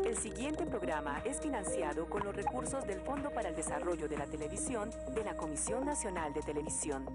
El siguiente programa es financiado con los recursos del Fondo para el Desarrollo de la Televisión de la Comisión Nacional de Televisión.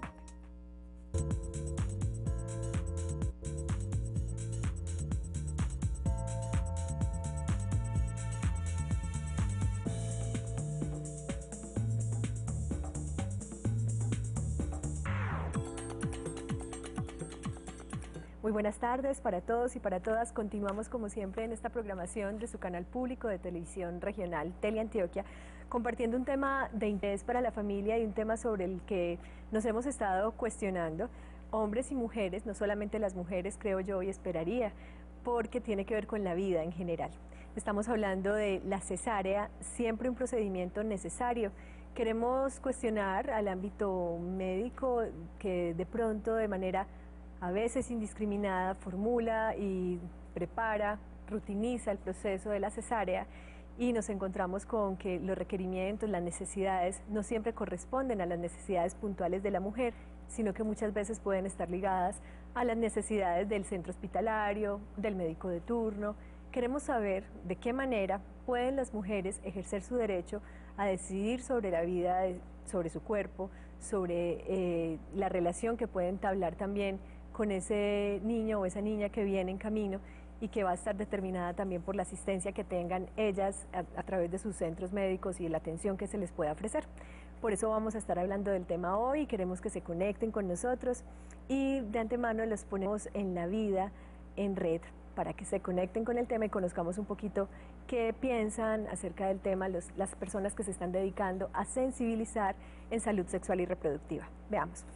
Muy buenas tardes para todos y para todas. Continuamos como siempre en esta programación de su canal público de televisión regional Teleantioquia, compartiendo un tema de interés para la familia y un tema sobre el que nos hemos estado cuestionando, hombres y mujeres, no solamente las mujeres creo yo y esperaría, porque tiene que ver con la vida en general. Estamos hablando de la cesárea, siempre un procedimiento necesario. Queremos cuestionar al ámbito médico que de pronto de manera a veces indiscriminada, formula y prepara, rutiniza el proceso de la cesárea y nos encontramos con que los requerimientos, las necesidades no siempre corresponden a las necesidades puntuales de la mujer, sino que muchas veces pueden estar ligadas a las necesidades del centro hospitalario, del médico de turno. Queremos saber de qué manera pueden las mujeres ejercer su derecho a decidir sobre la vida, sobre su cuerpo, sobre la relación que pueden entablar también con ese niño o esa niña que viene en camino y que va a estar determinada también por la asistencia que tengan ellas a través de sus centros médicos y la atención que se les pueda ofrecer. Por eso vamos a estar hablando del tema hoy y queremos que se conecten con nosotros y de antemano los ponemos en la vida en red para que se conecten con el tema y conozcamos un poquito qué piensan acerca del tema las personas que se están dedicando a sensibilizar en salud sexual y reproductiva. Veamos.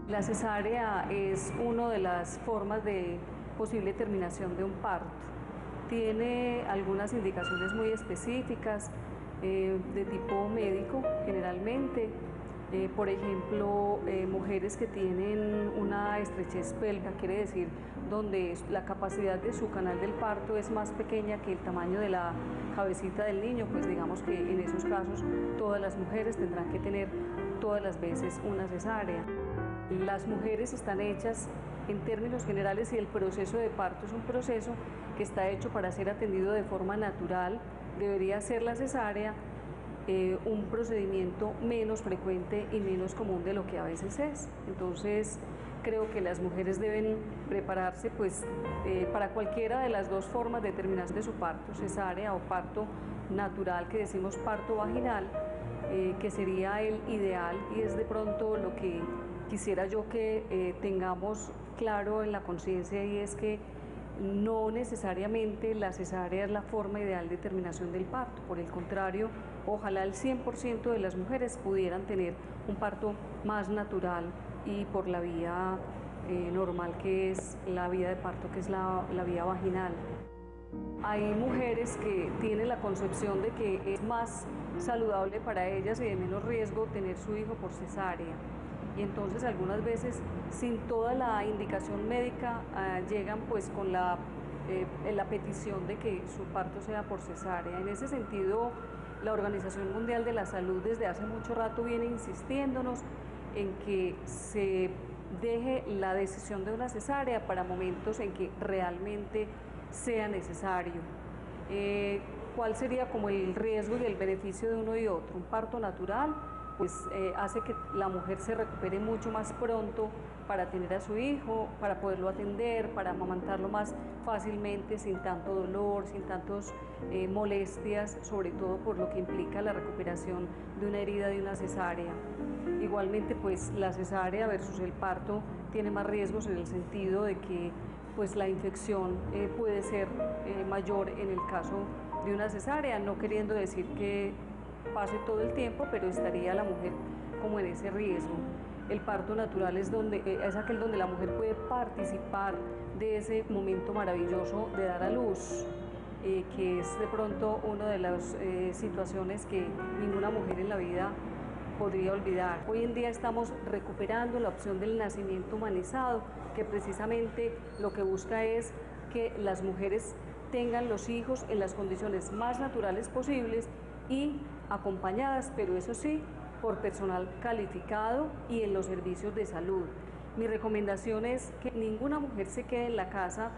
La cesárea es una de las formas de posible terminación de un parto. Tiene algunas indicaciones muy específicas de tipo médico generalmente. Por ejemplo, mujeres que tienen una estrechez pélvica, quiere decir donde la capacidad de su canal del parto es más pequeña que el tamaño de la cabecita del niño, pues digamos que en esos casos todas las mujeres tendrán que tener todas las veces una cesárea. Las mujeres están hechas en términos generales y el proceso de parto es un proceso que está hecho para ser atendido de forma natural. Debería ser la cesárea un procedimiento menos frecuente y menos común de lo que a veces es. Entonces creo que las mujeres deben prepararse pues, para cualquiera de las dos formas de terminación de su parto, cesárea o parto natural, que decimos parto vaginal, que sería el ideal y es de pronto lo que quisiera yo que tengamos claro en la conciencia, y es que no necesariamente la cesárea es la forma ideal de terminación del parto. Por el contrario, ojalá el 100% de las mujeres pudieran tener un parto más natural y por la vía normal, que es la vía de parto, que es la vía vaginal. Hay mujeres que tienen la concepción de que es más saludable para ellas y de menos riesgo tener su hijo por cesárea. Y entonces algunas veces sin toda la indicación médica llegan pues con la petición de que su parto sea por cesárea. En ese sentido, la Organización Mundial de la Salud desde hace mucho rato viene insistiéndonos en que se deje la decisión de una cesárea para momentos en que realmente sea necesario. ¿Cuál sería como el riesgo y el beneficio de uno y otro? Un parto natural pues hace que la mujer se recupere mucho más pronto para tener a su hijo, para poderlo atender, para amamantarlo más fácilmente, sin tanto dolor, sin tantas molestias, sobre todo por lo que implica la recuperación de una herida de una cesárea. Igualmente, pues la cesárea versus el parto tiene más riesgos en el sentido de que pues la infección puede ser mayor en el caso de una cesárea, no queriendo decir que pase todo el tiempo, pero estaría la mujer como en ese riesgo. El parto natural es aquel donde la mujer puede participar de ese momento maravilloso de dar a luz, que es de pronto una de las situaciones que ninguna mujer en la vida podría olvidar. Hoy en día estamos recuperando la opción del nacimiento humanizado, que precisamente lo que busca es que las mujeres tengan los hijos en las condiciones más naturales posibles y acompañadas, pero eso sí, por personal calificado y en los servicios de salud. Mi recomendación es que ninguna mujer se quede en la casa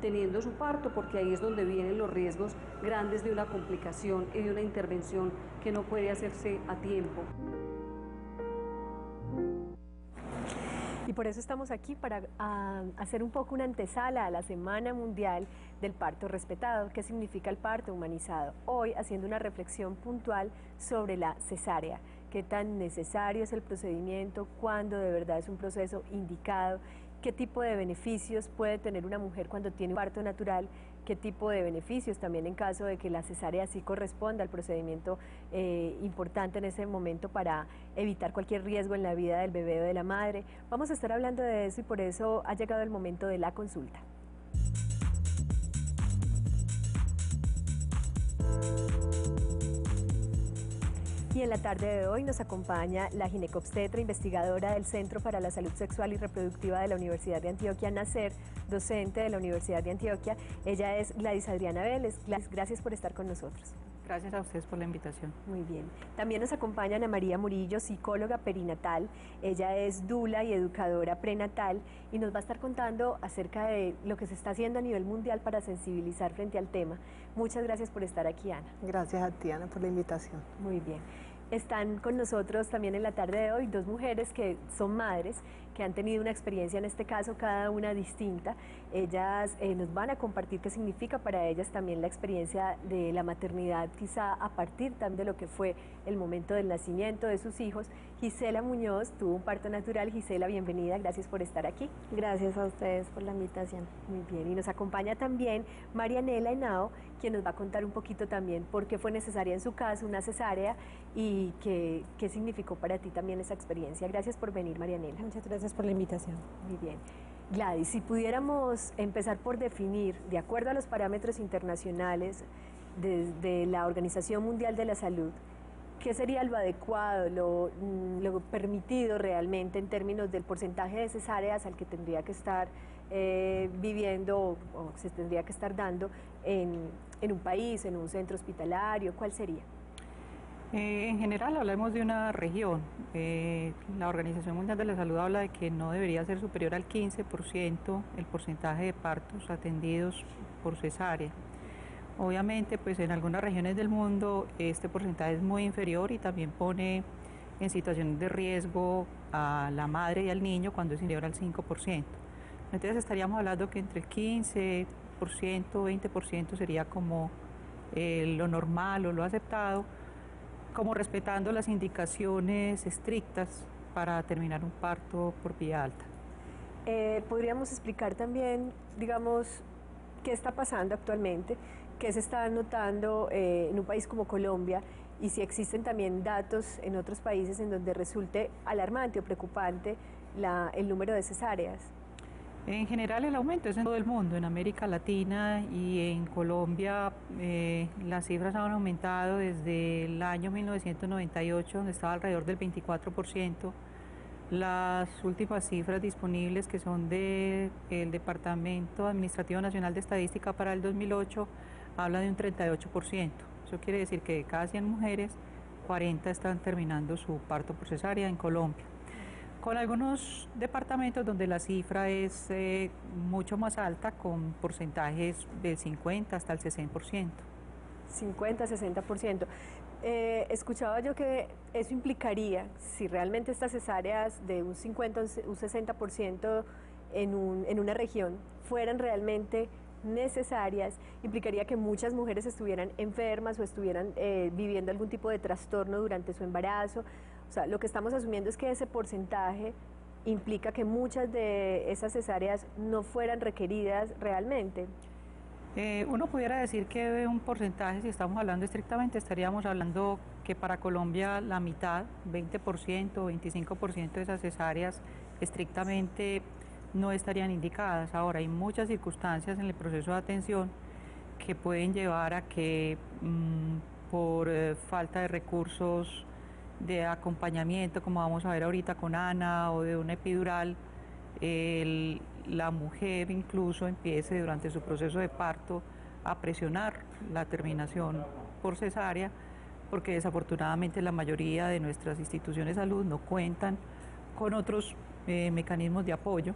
teniendo su parto, porque ahí es donde vienen los riesgos grandes de una complicación y de una intervención que no puede hacerse a tiempo. Y por eso estamos aquí, para hacer un poco una antesala a la Semana Mundial del Parto Respetado. ¿Qué significa el parto humanizado? Hoy haciendo una reflexión puntual sobre la cesárea. ¿Qué tan necesario es el procedimiento? ¿Cuándo de verdad es un proceso indicado? ¿Qué tipo de beneficios puede tener una mujer cuando tiene un parto natural? ¿Qué tipo de beneficios también en caso de que la cesárea sí corresponda al procedimiento importante en ese momento para evitar cualquier riesgo en la vida del bebé o de la madre? Vamos a estar hablando de eso y por eso ha llegado el momento de la consulta. Y en la tarde de hoy nos acompaña la ginecobstetra, investigadora del Centro para la Salud Sexual y Reproductiva de la Universidad de Antioquia, NACER, docente de la Universidad de Antioquia. Ella es Gladys Adriana Vélez. Gladys, gracias por estar con nosotros. Gracias a ustedes por la invitación. Muy bien. También nos acompaña Ana María Murillo, psicóloga perinatal. Ella es dula y educadora prenatal y nos va a estar contando acerca de lo que se está haciendo a nivel mundial para sensibilizar frente al tema. Muchas gracias por estar aquí, Ana. Gracias a ti, Ana, por la invitación. Muy bien. Están con nosotros también en la tarde de hoy dos mujeres que son madres, que han tenido una experiencia, en este caso cada una distinta. Ellas nos van a compartir qué significa para ellas también la experiencia de la maternidad, quizá a partir también de lo que fue el momento del nacimiento de sus hijos. Gisela Muñoz tuvo un parto natural. Gisela, bienvenida, gracias por estar aquí. Gracias a ustedes por la invitación. Muy bien, y nos acompaña también Marianela Henao, quien nos va a contar un poquito también por qué fue necesaria en su caso una cesárea y qué significó para ti también esa experiencia. Gracias por venir, Marianela. Muchas gracias por la invitación. Muy bien. Gladys, si pudiéramos empezar por definir, de acuerdo a los parámetros internacionales de la Organización Mundial de la Salud, ¿qué sería lo adecuado, lo permitido realmente en términos del porcentaje de cesáreas al que tendría que estar viviendo o se tendría que estar dando en un país, en un centro hospitalario? ¿Cuál sería? En general hablamos de una región. La Organización Mundial de la Salud habla de que no debería ser superior al 15% el porcentaje de partos atendidos por cesárea. Obviamente, pues en algunas regiones del mundo este porcentaje es muy inferior y también pone en situaciones de riesgo a la madre y al niño cuando es inferior al 5%. Entonces estaríamos hablando que entre el 15%, 20% sería como lo normal o lo aceptado, como respetando las indicaciones estrictas para terminar un parto por vía alta. ¿Podríamos explicar también, digamos, qué está pasando actualmente, qué se está notando en un país como Colombia y si existen también datos en otros países en donde resulte alarmante o preocupante el número de cesáreas? En general el aumento es en todo el mundo, en América Latina y en Colombia las cifras han aumentado desde el año 1998, donde estaba alrededor del 24%. Las últimas cifras disponibles, que son del Departamento Administrativo Nacional de Estadística para el 2008, habla de un 38%. Eso quiere decir que de cada 100 mujeres, 40 están terminando su parto por cesárea en Colombia. Con algunos departamentos donde la cifra es mucho más alta, con porcentajes del 50 hasta el 60%. 50-60%. Escuchaba yo que eso implicaría, si realmente estas cesáreas de un 50 o un 60% en una región fueran realmente necesarias, implicaría que muchas mujeres estuvieran enfermas o estuvieran viviendo algún tipo de trastorno durante su embarazo. O sea, lo que estamos asumiendo es que ese porcentaje implica que muchas de esas cesáreas no fueran requeridas realmente. Uno pudiera decir que un porcentaje, si estamos hablando estrictamente, estaríamos hablando que para Colombia la mitad, 20% o 25% de esas cesáreas estrictamente no estarían indicadas. Ahora, hay muchas circunstancias en el proceso de atención que pueden llevar a que por falta de recursos de acompañamiento, como vamos a ver ahorita con Ana, o de una epidural, la mujer incluso empiece durante su proceso de parto a presionar la terminación por cesárea, porque desafortunadamente la mayoría de nuestras instituciones de salud no cuentan con otros mecanismos de apoyo,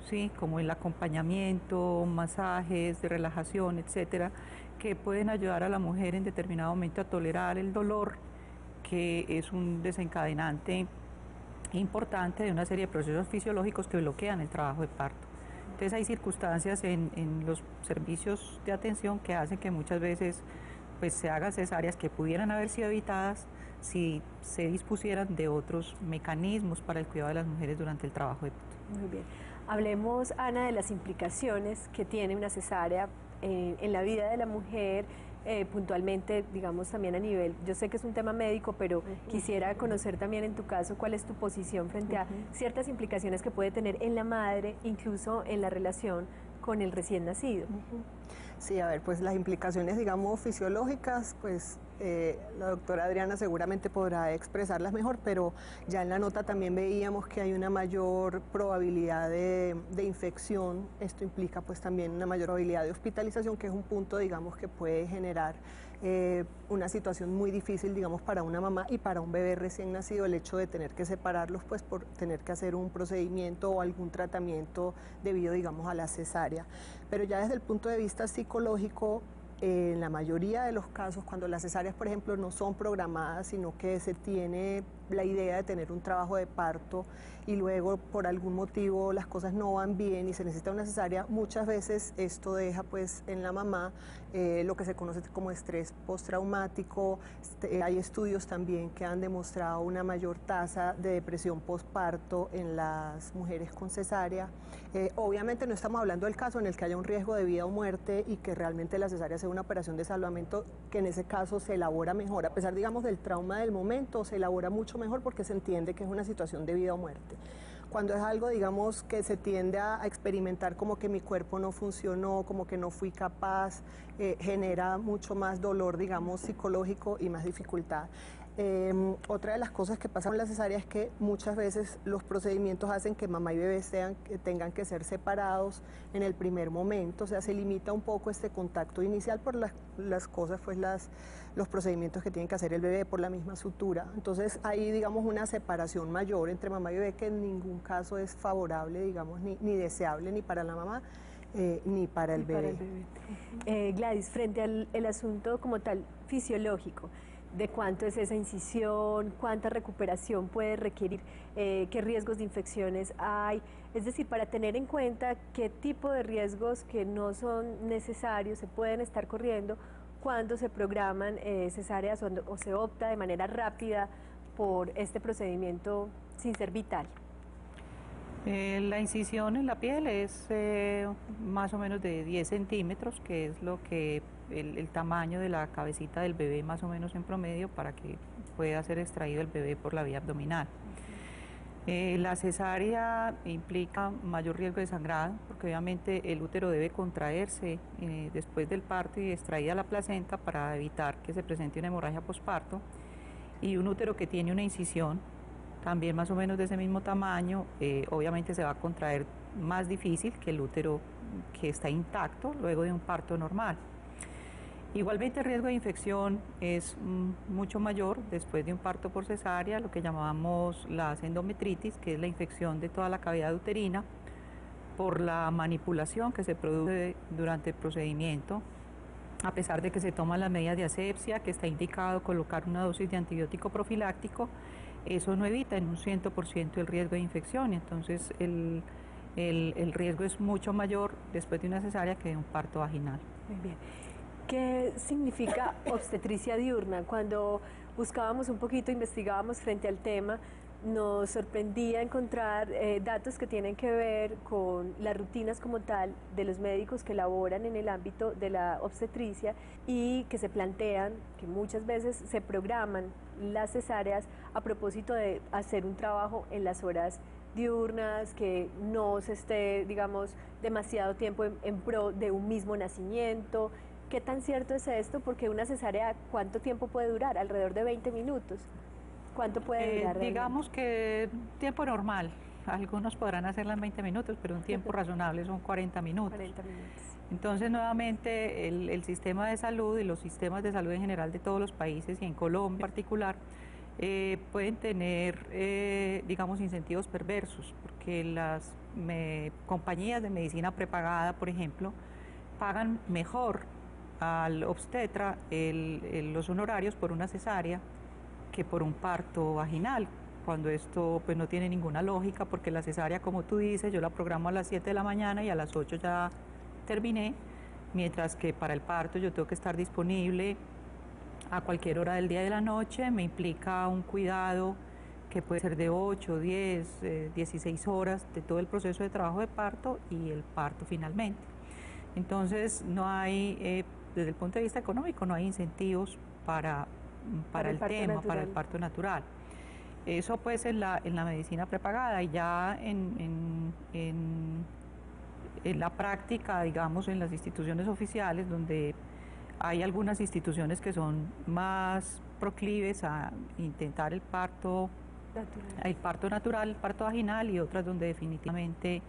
¿sí? Como el acompañamiento, masajes de relajación, etcétera, que pueden ayudar a la mujer en determinado momento a tolerar el dolor, que es un desencadenante importante de una serie de procesos fisiológicos que bloquean el trabajo de parto. Entonces hay circunstancias en los servicios de atención que hacen que muchas veces pues, se hagan cesáreas que pudieran haber sido evitadas si se dispusieran de otros mecanismos para el cuidado de las mujeres durante el trabajo de parto. Muy bien. Hablemos, Ana, de las implicaciones que tiene una cesárea en la vida de la mujer, puntualmente, digamos, también a nivel, yo sé que es un tema médico, pero quisiera conocer también en tu caso cuál es tu posición frente a ciertas implicaciones que puede tener en la madre, incluso en la relación con el recién nacido. Sí, a ver, pues las implicaciones, digamos, fisiológicas, pues la doctora Adriana seguramente podrá expresarlas mejor, pero ya en la nota también veíamos que hay una mayor probabilidad de infección. Esto implica pues también una mayor probabilidad de hospitalización, que es un punto, digamos, que puede generar una situación muy difícil, digamos, para una mamá y para un bebé recién nacido, el hecho de tener que separarlos, pues por tener que hacer un procedimiento o algún tratamiento debido, digamos, a la cesárea. Pero ya desde el punto de vista psicológico, en la mayoría de los casos, cuando las cesáreas, por ejemplo, no son programadas, sino que se tiene la idea de tener un trabajo de parto y luego por algún motivo las cosas no van bien y se necesita una cesárea, muchas veces esto deja pues en la mamá lo que se conoce como estrés postraumático. Hay estudios también que han demostrado una mayor tasa de depresión postparto en las mujeres con cesárea. Obviamente no estamos hablando del caso en el que haya un riesgo de vida o muerte y que realmente la cesárea sea una operación de salvamento, que en ese caso se elabora mejor, a pesar, digamos, del trauma del momento, se elabora mucho mejor porque se entiende que es una situación de vida o muerte. Cuando es algo, digamos, que se tiende a experimentar como que mi cuerpo no funcionó, como que no fui capaz, genera mucho más dolor, digamos, psicológico y más dificultad. Otra de las cosas que pasa con la cesárea es que muchas veces los procedimientos hacen que mamá y bebé tengan que ser separados en el primer momento, o sea, se limita un poco este contacto inicial por las cosas, pues los procedimientos que tiene que hacer el bebé por la misma sutura. Entonces hay, digamos, una separación mayor entre mamá y bebé que en ningún caso es favorable, digamos, ni deseable ni para la mamá ni para el bebé. Gladys, frente al asunto como tal fisiológico, de cuánto es esa incisión, cuánta recuperación puede requerir, qué riesgos de infecciones hay, es decir, para tener en cuenta qué tipo de riesgos que no son necesarios se pueden estar corriendo cuando se programan cesáreas o se opta de manera rápida por este procedimiento sin ser vital. La incisión en la piel es más o menos de 10 centímetros, que es lo que el tamaño de la cabecita del bebé más o menos en promedio para que pueda ser extraído el bebé por la vía abdominal. La cesárea implica mayor riesgo de sangrado porque obviamente el útero debe contraerse después del parto y extraída la placenta para evitar que se presente una hemorragia posparto, y un útero que tiene una incisión también más o menos de ese mismo tamaño, obviamente se va a contraer más difícil que el útero que está intacto luego de un parto normal. Igualmente el riesgo de infección es mucho mayor después de un parto por cesárea, lo que llamamos la endometritis, que es la infección de toda la cavidad uterina por la manipulación que se produce durante el procedimiento. A pesar de que se toman las medidas de asepsia, que está indicado colocar una dosis de antibiótico profiláctico, eso no evita en un 100% el riesgo de infección, entonces el riesgo es mucho mayor después de una cesárea que de un parto vaginal. Muy bien. ¿Qué significa obstetricia diurna? Cuando buscábamos un poquito, investigábamos frente al tema, nos sorprendía encontrar datos que tienen que ver con las rutinas como tal de los médicos que laboran en el ámbito de la obstetricia y que se plantean que muchas veces se programan las cesáreas a propósito de hacer un trabajo en las horas diurnas, que no se esté, digamos, demasiado tiempo en pro de un mismo nacimiento. ¿Qué tan cierto es esto? Porque una cesárea, ¿cuánto tiempo puede durar? Alrededor de 20 minutos. ¿Cuánto puede durar? Digamos que tiempo normal. Algunos podrán hacerla en 20 minutos, pero un tiempo razonable son 40 minutos. 40 minutos. Entonces, nuevamente, el sistema de salud y los sistemas de salud en general de todos los países y en Colombia en particular pueden tener, digamos, incentivos perversos, porque las compañías de medicina prepagada, por ejemplo, pagan mejor al obstetra los honorarios por una cesárea que por un parto vaginal, cuando esto pues no tiene ninguna lógica, porque la cesárea, como tú dices, yo la programo a las 7 de la mañana y a las 8 ya terminé, mientras que para el parto yo tengo que estar disponible a cualquier hora del día y de la noche. Me implica un cuidado que puede ser de 8, 10, 16 horas de todo el proceso de trabajo de parto y el parto finalmente. Entonces no hay, desde el punto de vista económico, no hay incentivos para el tema, para el parto natural. Eso pues en la medicina prepagada, y ya en la práctica, digamos, en las instituciones oficiales, donde hay algunas instituciones que son más proclives a intentar el parto natural, el parto vaginal, y otras donde definitivamente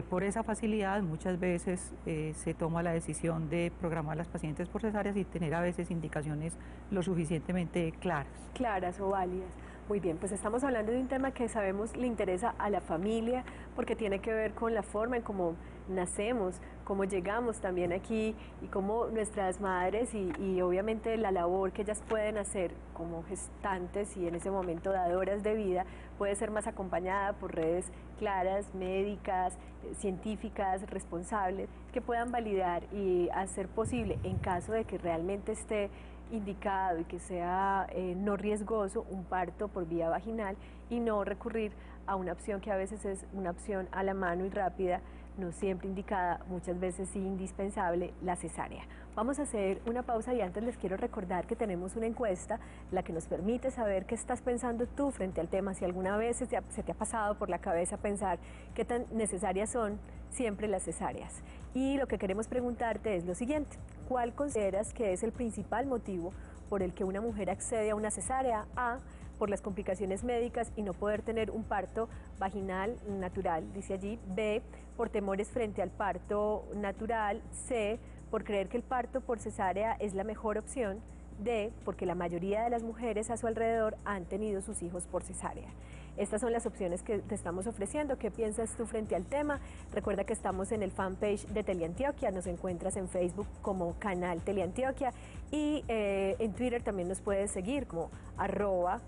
por esa facilidad muchas veces se toma la decisión de programar a las pacientes por cesáreas y tener a veces indicaciones lo suficientemente claras. Claras o válidas. Muy bien, pues estamos hablando de un tema que sabemos le interesa a la familia, porque tiene que ver con la forma en cómo nacemos, cómo llegamos también aquí, y cómo nuestras madres y obviamente la labor que ellas pueden hacer como gestantes y en ese momento dadoras de vida puede ser más acompañada por redes claras, médicas, científicas, responsables, que puedan validar y hacer posible, en caso de que realmente esté indicado y que sea no riesgoso, un parto por vía vaginal, y no recurrir a una opción que a veces es una opción a la mano y rápida, no siempre indicada, muchas veces sí indispensable, la cesárea. Vamos a hacer una pausa y antes les quiero recordar que tenemos una encuesta, la que nos permite saber qué estás pensando tú frente al tema, si alguna vez se te ha pasado por la cabeza pensar qué tan necesarias son siempre las cesáreas. Y lo que queremos preguntarte es lo siguiente: ¿cuál consideras que es el principal motivo por el que una mujer accede a una cesárea? A, por las complicaciones médicas y no poder tener un parto vaginal natural, dice allí. B, por temores frente al parto natural. C, por creer que el parto por cesárea es la mejor opción. D, porque la mayoría de las mujeres a su alrededor han tenido sus hijos por cesárea. Estas son las opciones que te estamos ofreciendo. ¿Qué piensas tú frente al tema? Recuerda que estamos en el fanpage de Teleantioquia, nos encuentras en Facebook como Canal Teleantioquia, y en Twitter también nos puedes seguir como arroba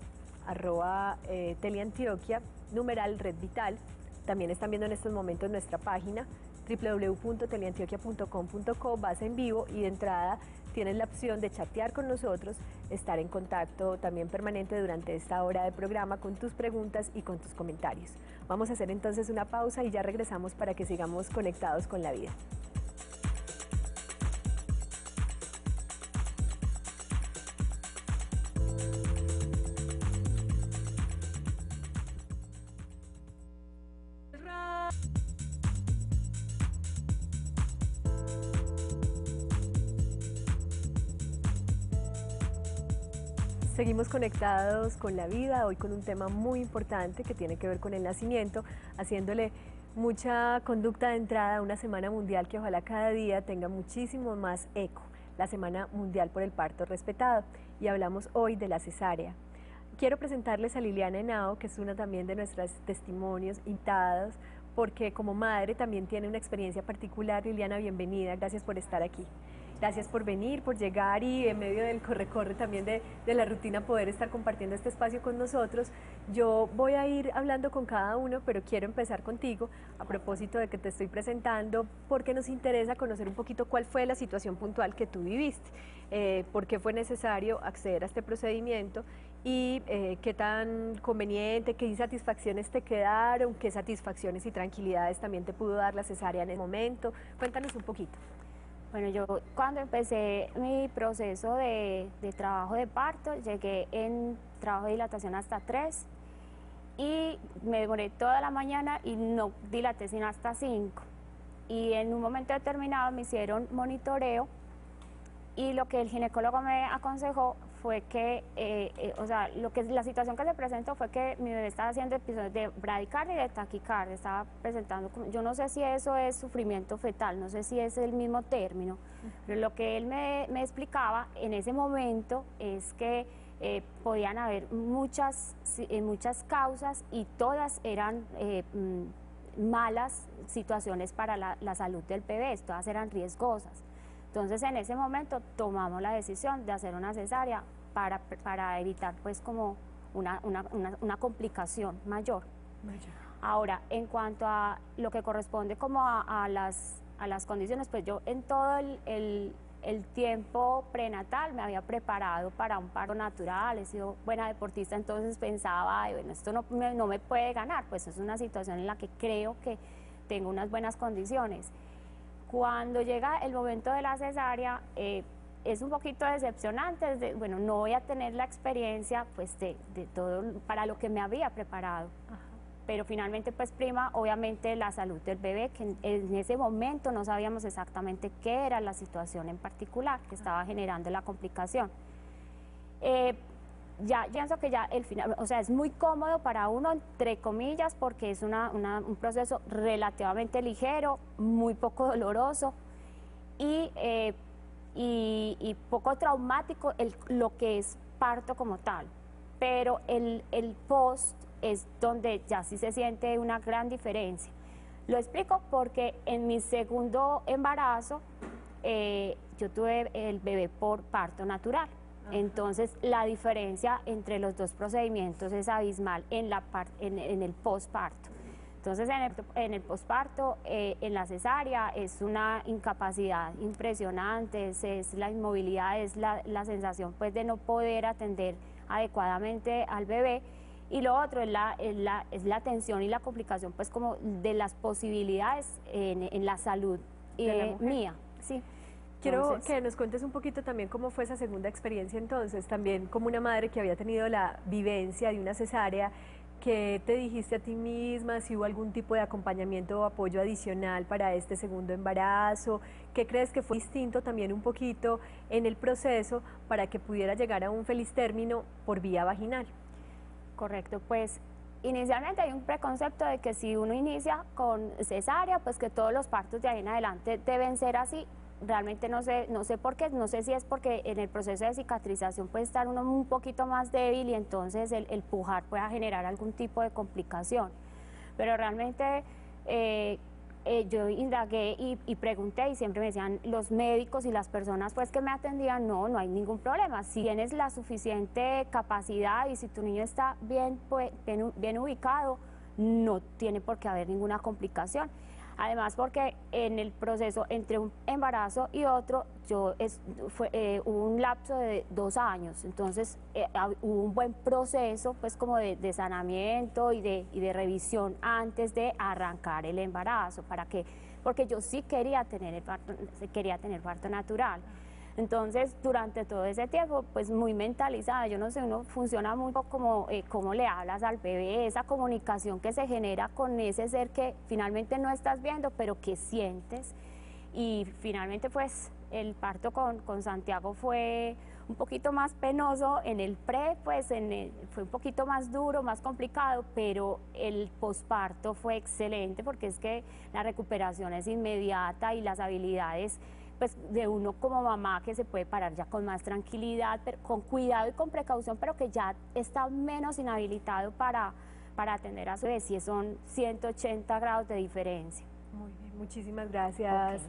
Teleantioquia, numeral Red Vital. También están viendo en estos momentos nuestra página www.teleantioquia.com.co, vas en vivo y de entrada tienes la opción de chatear con nosotros, estar en contacto también permanente durante esta hora de programa con tus preguntas y con tus comentarios. Vamos a hacer entonces una pausa y ya regresamos para que sigamos conectados con la vida. Seguimos conectados con la vida, hoy con un tema muy importante que tiene que ver con el nacimiento, haciéndole mucha conducta de entrada a una semana mundial que ojalá cada día tenga muchísimo más eco, la Semana Mundial por el Parto Respetado, y hablamos hoy de la cesárea. Quiero presentarles a Liliana Henao, que es una también de nuestros testimonios invitados, porque como madre también tiene una experiencia particular. Liliana, bienvenida, gracias por estar aquí. Gracias por venir, por llegar y en medio del corre-corre también de la rutina poder estar compartiendo este espacio con nosotros. Yo voy a ir hablando con cada uno, pero quiero empezar contigo a propósito de que te estoy presentando, porque nos interesa conocer un poquito cuál fue la situación puntual que tú viviste, por qué fue necesario acceder a este procedimiento y qué tan conveniente, qué insatisfacciones te quedaron, qué satisfacciones y tranquilidades también te pudo dar la cesárea en el momento. Cuéntanos un poquito. Bueno, yo cuando empecé mi proceso de trabajo de parto, llegué en trabajo de dilatación hasta 3 y me demoré toda la mañana y no dilaté sino hasta 5. Y en un momento determinado me hicieron monitoreo y lo que el ginecólogo me aconsejó fue que, la situación que se presentó fue que mi bebé estaba haciendo episodios de bradicardia y de taquicardia, estaba presentando, yo no sé si eso es sufrimiento fetal, no sé si es el mismo término, pero lo que él me explicaba en ese momento es que podían haber muchas causas y todas eran malas situaciones para la salud del bebé, todas eran riesgosas. Entonces en ese momento tomamos la decisión de hacer una cesárea para evitar pues como una complicación mayor. Ahora, en cuanto a lo que corresponde como a las condiciones, pues yo en todo el tiempo prenatal me había preparado para un parto natural, he sido buena deportista, entonces pensaba, ay, bueno, esto no me puede ganar, pues es una situación en la que creo que tengo unas buenas condiciones. Cuando llega el momento de la cesárea, es un poquito decepcionante, bueno, no voy a tener la experiencia pues de todo para lo que me había preparado. Ajá. Pero finalmente pues prima obviamente la salud del bebé, que en ese momento no sabíamos exactamente qué era la situación en particular que estaba generando la complicación. Ya pienso que ya el final, o sea, es muy cómodo para uno, entre comillas, porque es un proceso relativamente ligero, muy poco doloroso y poco traumático lo que es parto como tal. Pero el post es donde ya sí se siente una gran diferencia. Lo explico porque en mi segundo embarazo yo tuve el bebé por parto natural. Ajá. Entonces la diferencia entre los dos procedimientos es abismal en el posparto. Entonces en el posparto, en la cesárea es una incapacidad impresionante, es la inmovilidad, es la sensación pues de no poder atender adecuadamente al bebé. Y lo otro es la tensión y la complicación pues como de las posibilidades en la salud mía. Sí. Quiero que nos cuentes un poquito también cómo fue esa segunda experiencia entonces, también como una madre que había tenido la vivencia de una cesárea. ¿Qué te dijiste a ti misma? Si hubo algún tipo de acompañamiento o apoyo adicional para este segundo embarazo, ¿qué crees que fue distinto también un poquito en el proceso para que pudiera llegar a un feliz término por vía vaginal? Correcto, pues inicialmente hay un preconcepto de que si uno inicia con cesárea, pues que todos los partos de ahí en adelante deben ser así. Realmente no sé por qué, no sé si es porque en el proceso de cicatrización puede estar uno un poquito más débil y entonces el pujar pueda generar algún tipo de complicación. Pero realmente yo indagué y pregunté y siempre me decían los médicos y las personas pues que me atendían, no hay ningún problema. Si tienes la suficiente capacidad y si tu niño está bien ubicado, no tiene por qué haber ninguna complicación. Además porque en el proceso entre un embarazo y otro hubo un lapso de 2 años, entonces hubo un buen proceso pues como de sanamiento y de revisión antes de arrancar el embarazo, porque yo sí quería tener parto natural. Entonces, durante todo ese tiempo, pues muy mentalizada, yo no sé, uno funciona muy como cómo le hablas al bebé, esa comunicación que se genera con ese ser que finalmente no estás viendo, pero que sientes. Y finalmente, pues, el parto con Santiago fue un poquito más penoso, en el pre, pues, fue un poquito más duro, más complicado, pero el posparto fue excelente, porque es que la recuperación es inmediata y las habilidades pues de uno como mamá que se puede parar ya con más tranquilidad, pero con cuidado y con precaución, pero que ya está menos inhabilitado para atender a su bebé, si son 180 grados de diferencia. Muy bien, muchísimas gracias,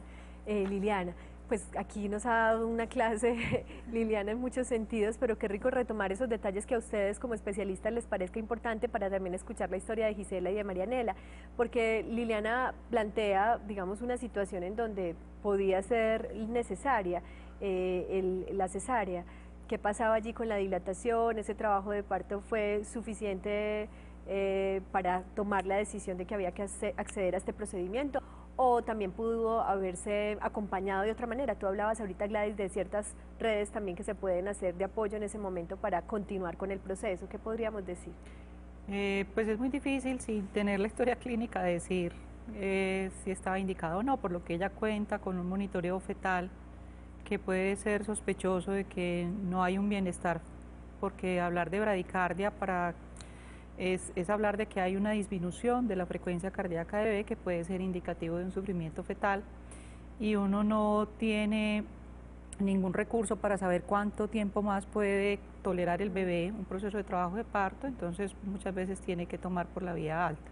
Liliana. Pues aquí nos ha dado una clase, Liliana, en muchos sentidos, pero qué rico retomar esos detalles que a ustedes como especialistas les parezca importante para también escuchar la historia de Gisela y de Marianela, porque Liliana plantea, digamos, una situación en donde podía ser necesaria la cesárea. ¿Qué pasaba allí con la dilatación? ¿Ese trabajo de parto fue suficiente para tomar la decisión de que había que acceder a este procedimiento? ¿O también pudo haberse acompañado de otra manera? Tú hablabas ahorita, Gladys, de ciertas redes también que se pueden hacer de apoyo en ese momento para continuar con el proceso. ¿Qué podríamos decir? Pues es muy difícil sin tener la historia clínica decir si estaba indicado o no, por lo que ella cuenta con un monitoreo fetal que puede ser sospechoso de que no hay un bienestar, porque hablar de bradicardia es hablar de que hay una disminución de la frecuencia cardíaca de bebé que puede ser indicativo de un sufrimiento fetal, y uno no tiene ningún recurso para saber cuánto tiempo más puede tolerar el bebé un proceso de trabajo de parto, entonces muchas veces tiene que tomar por la vía alta.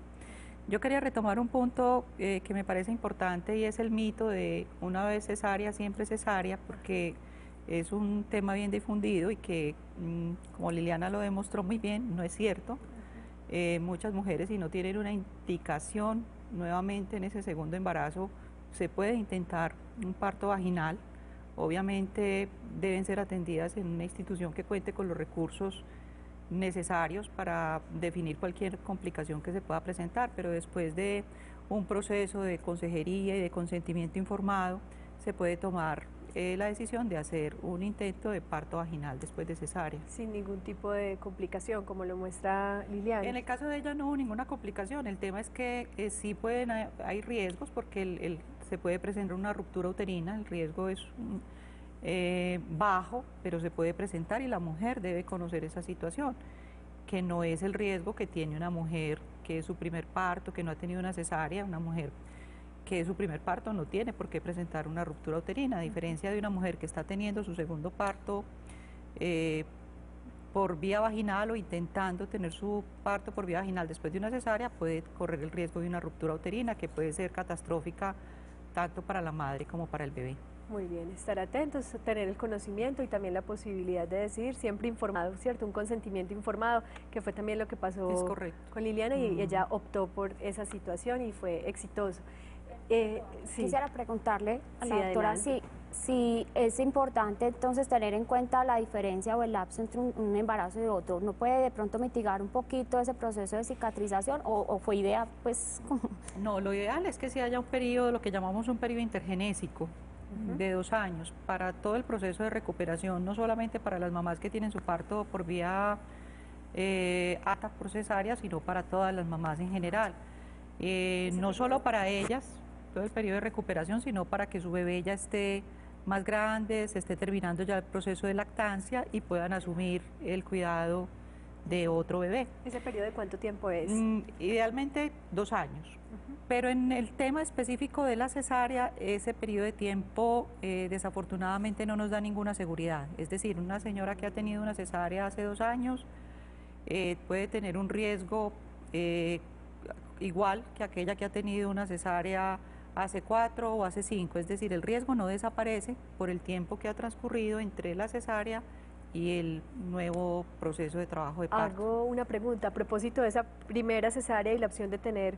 Yo quería retomar un punto que me parece importante y es el mito de una vez cesárea, siempre cesárea, porque es un tema bien difundido y que, como Liliana lo demostró muy bien, no es cierto. Muchas mujeres, si no tienen una indicación nuevamente en ese segundo embarazo, se puede intentar un parto vaginal. Obviamente deben ser atendidas en una institución que cuente con los recursos necesarios para definir cualquier complicación que se pueda presentar, pero después de un proceso de consejería y de consentimiento informado, se puede tomar la decisión de hacer un intento de parto vaginal después de cesárea. Sin ningún tipo de complicación, como lo muestra Liliana. En el caso de ella no hubo ninguna complicación, el tema es que sí pueden, hay riesgos porque se puede presentar una ruptura uterina, el riesgo es bajo, pero se puede presentar y la mujer debe conocer esa situación, que no es el riesgo que tiene una mujer que es su primer parto, que no ha tenido una cesárea. Una mujer que es su primer parto no tiene por qué presentar una ruptura uterina, a diferencia de una mujer que está teniendo su segundo parto por vía vaginal o intentando tener su parto por vía vaginal después de una cesárea, puede correr el riesgo de una ruptura uterina que puede ser catastrófica tanto para la madre como para el bebé. Muy bien, estar atentos, tener el conocimiento y también la posibilidad de decidir, siempre informado, ¿cierto? Un consentimiento informado, que fue también lo que pasó con Liliana y ella optó por esa situación y fue exitoso. Sí. Quisiera preguntarle a la doctora si es importante entonces tener en cuenta la diferencia o el lapso entre un embarazo y otro. ¿No puede de pronto mitigar un poquito ese proceso de cicatrización o fue idea pues? No, lo ideal es que si haya un periodo, lo que llamamos un periodo intergenésico, de 2 años, para todo el proceso de recuperación, no solamente para las mamás que tienen su parto por vía alta por cesárea, sino para todas las mamás en general. No solo para ellas, todo el periodo de recuperación, sino para que su bebé ya esté más grande, se esté terminando ya el proceso de lactancia y puedan asumir el cuidado de otro bebé. ¿Ese periodo de cuánto tiempo es? Idealmente 2 años. Pero en el tema específico de la cesárea, ese periodo de tiempo desafortunadamente no nos da ninguna seguridad. Es decir, una señora que ha tenido una cesárea hace 2 años puede tener un riesgo igual que aquella que ha tenido una cesárea hace 4 o hace 5. Es decir, el riesgo no desaparece por el tiempo que ha transcurrido entre la cesárea y el nuevo proceso de trabajo de parto. Hago una pregunta a propósito de esa primera cesárea y la opción de tener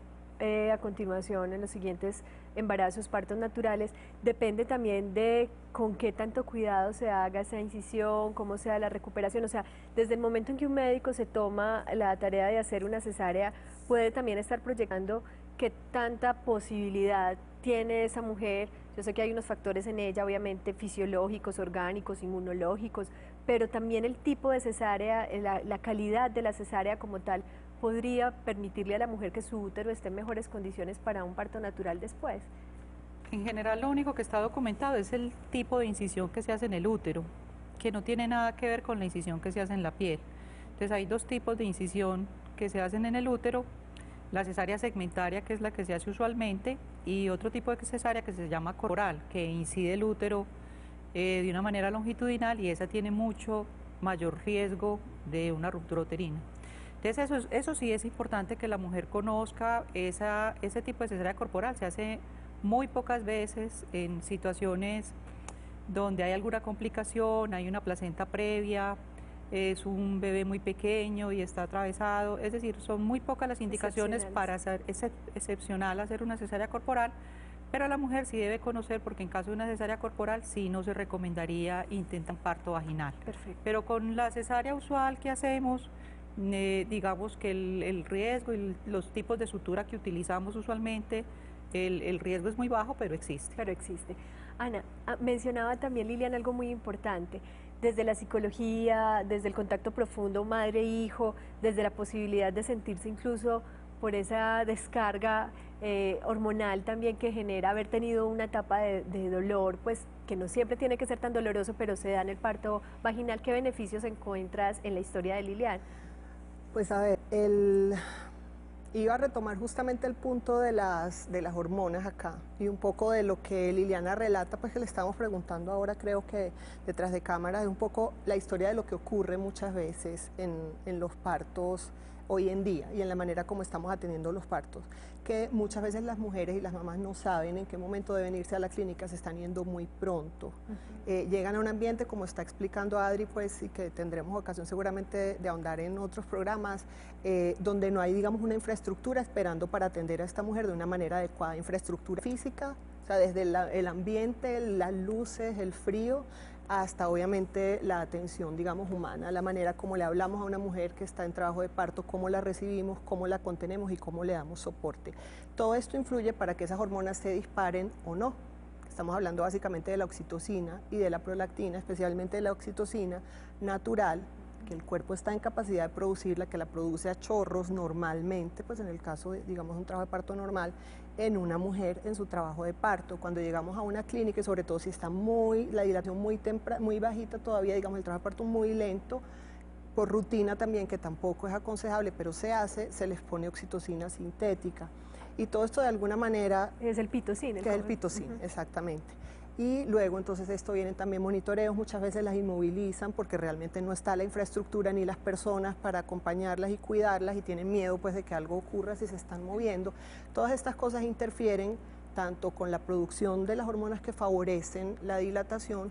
a continuación en los siguientes embarazos, partos naturales, depende también de con qué tanto cuidado se haga esa incisión, cómo sea la recuperación. O sea, desde el momento en que un médico se toma la tarea de hacer una cesárea, puede también estar proyectando qué tanta posibilidad tiene esa mujer. Yo sé que hay unos factores en ella, obviamente fisiológicos, orgánicos, inmunológicos, pero también el tipo de cesárea, la calidad de la cesárea como tal, podría permitirle a la mujer que su útero esté en mejores condiciones para un parto natural después. En general, lo único que está documentado es el tipo de incisión que se hace en el útero, que no tiene nada que ver con la incisión que se hace en la piel. Entonces hay 2 tipos de incisión que se hacen en el útero: la cesárea segmentaria, que es la que se hace usualmente, y otro tipo de cesárea que se llama corporal, que incide el útero de una manera longitudinal, y esa tiene mucho mayor riesgo de una ruptura uterina. Entonces eso sí es importante que la mujer conozca. Ese tipo de cesárea corporal se hace muy pocas veces en situaciones donde hay alguna complicación, hay una placenta previa, es un bebé muy pequeño y está atravesado. Es decir, son muy pocas las indicaciones para hacer, es excepcional hacer una cesárea corporal, pero la mujer sí debe conocer, porque en caso de una cesárea corporal sí no se recomendaría intentar parto vaginal. Perfecto. Pero con la cesárea usual que hacemos, digamos que el riesgo y los tipos de sutura que utilizamos usualmente, el riesgo es muy bajo, pero existe. Pero existe. Ana, mencionaba también Liliana algo muy importante, desde la psicología, desde el contacto profundo madre-hijo, desde la posibilidad de sentirse incluso por esa descarga hormonal también que genera haber tenido una etapa de dolor, pues que no siempre tiene que ser tan doloroso, pero se da en el parto vaginal. ¿Qué beneficios encuentras en la historia de Liliana? Pues a ver, Iba a retomar justamente el punto de las hormonas acá y un poco de lo que Liliana relata, pues que le estamos preguntando ahora, creo que detrás de cámara, es un poco la historia de lo que ocurre muchas veces en los partos hoy en día y en la manera como estamos atendiendo los partos, que muchas veces las mujeres y las mamás no saben en qué momento deben irse a la clínica, se están yendo muy pronto. Llegan a un ambiente, como está explicando Adri, pues, y que tendremos ocasión seguramente de ahondar en otros programas, donde no hay, digamos, una infraestructura esperando para atender a esta mujer de una manera adecuada, infraestructura física, o sea, desde el ambiente, las luces, el frío, hasta obviamente la atención, digamos, humana, la manera como le hablamos a una mujer que está en trabajo de parto, cómo la recibimos, cómo la contenemos y cómo le damos soporte. Todo esto influye para que esas hormonas se disparen o no. Estamos hablando básicamente de la oxitocina y de la prolactina, especialmente de la oxitocina natural, que el cuerpo está en capacidad de producirla, que la produce a chorros normalmente, pues en el caso de, digamos, un trabajo de parto normal, en una mujer en su trabajo de parto. Cuando llegamos a una clínica, y sobre todo si está la dilatación muy bajita todavía, digamos, el trabajo de parto muy lento, por rutina también, que tampoco es aconsejable, pero se hace, se les pone oxitocina sintética. Y todo esto de alguna manera... Es el pitocin. Que es el pitocin, exactamente. Y luego entonces de esto vienen también monitoreos, muchas veces las inmovilizan porque realmente no está la infraestructura ni las personas para acompañarlas y cuidarlas y tienen miedo pues de que algo ocurra si se están moviendo. Todas estas cosas interfieren tanto con la producción de las hormonas que favorecen la dilatación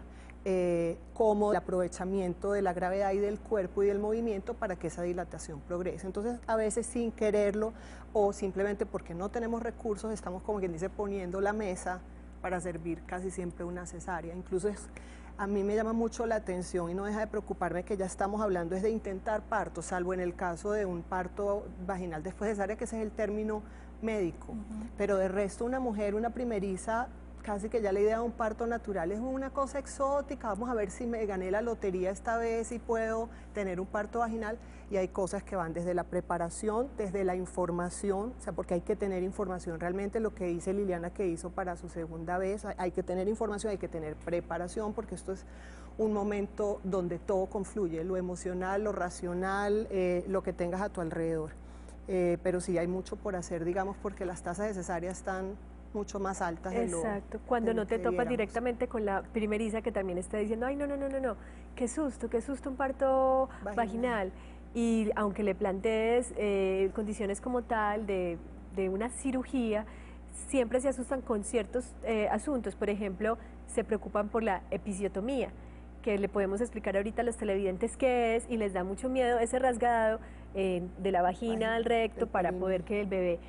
como el aprovechamiento de la gravedad y del cuerpo y del movimiento para que esa dilatación progrese. Entonces a veces sin quererlo o simplemente porque no tenemos recursos estamos como quien dice poniendo la mesa para servir casi siempre una cesárea. Incluso a mí me llama mucho la atención y no deja de preocuparme que ya estamos hablando es de intentar parto, salvo en el caso de un parto vaginal después de cesárea, que ese es el término médico. Pero de resto una mujer, una primeriza, casi que ya la idea de un parto natural es una cosa exótica, vamos a ver si me gané la lotería esta vez y puedo tener un parto vaginal, y hay cosas que van desde la preparación, desde la información, o sea, porque hay que tener información, realmente lo que dice Liliana que hizo para su segunda vez, hay que tener información, hay que tener preparación, porque esto es un momento donde todo confluye, lo emocional, lo racional, lo que tengas a tu alrededor, pero sí hay mucho por hacer, digamos, porque las tasas de cesárea están mucho más altas de lo Exacto, cuando no te topas directamente con la primeriza que también está diciendo, ay, no, qué susto un parto vaginal. Y aunque le plantees condiciones como tal de una cirugía, siempre se asustan con ciertos asuntos. Por ejemplo, se preocupan por la episiotomía, que le podemos explicar ahorita a los televidentes qué es, y les da mucho miedo ese rasgado de la vagina al recto para poder que el bebé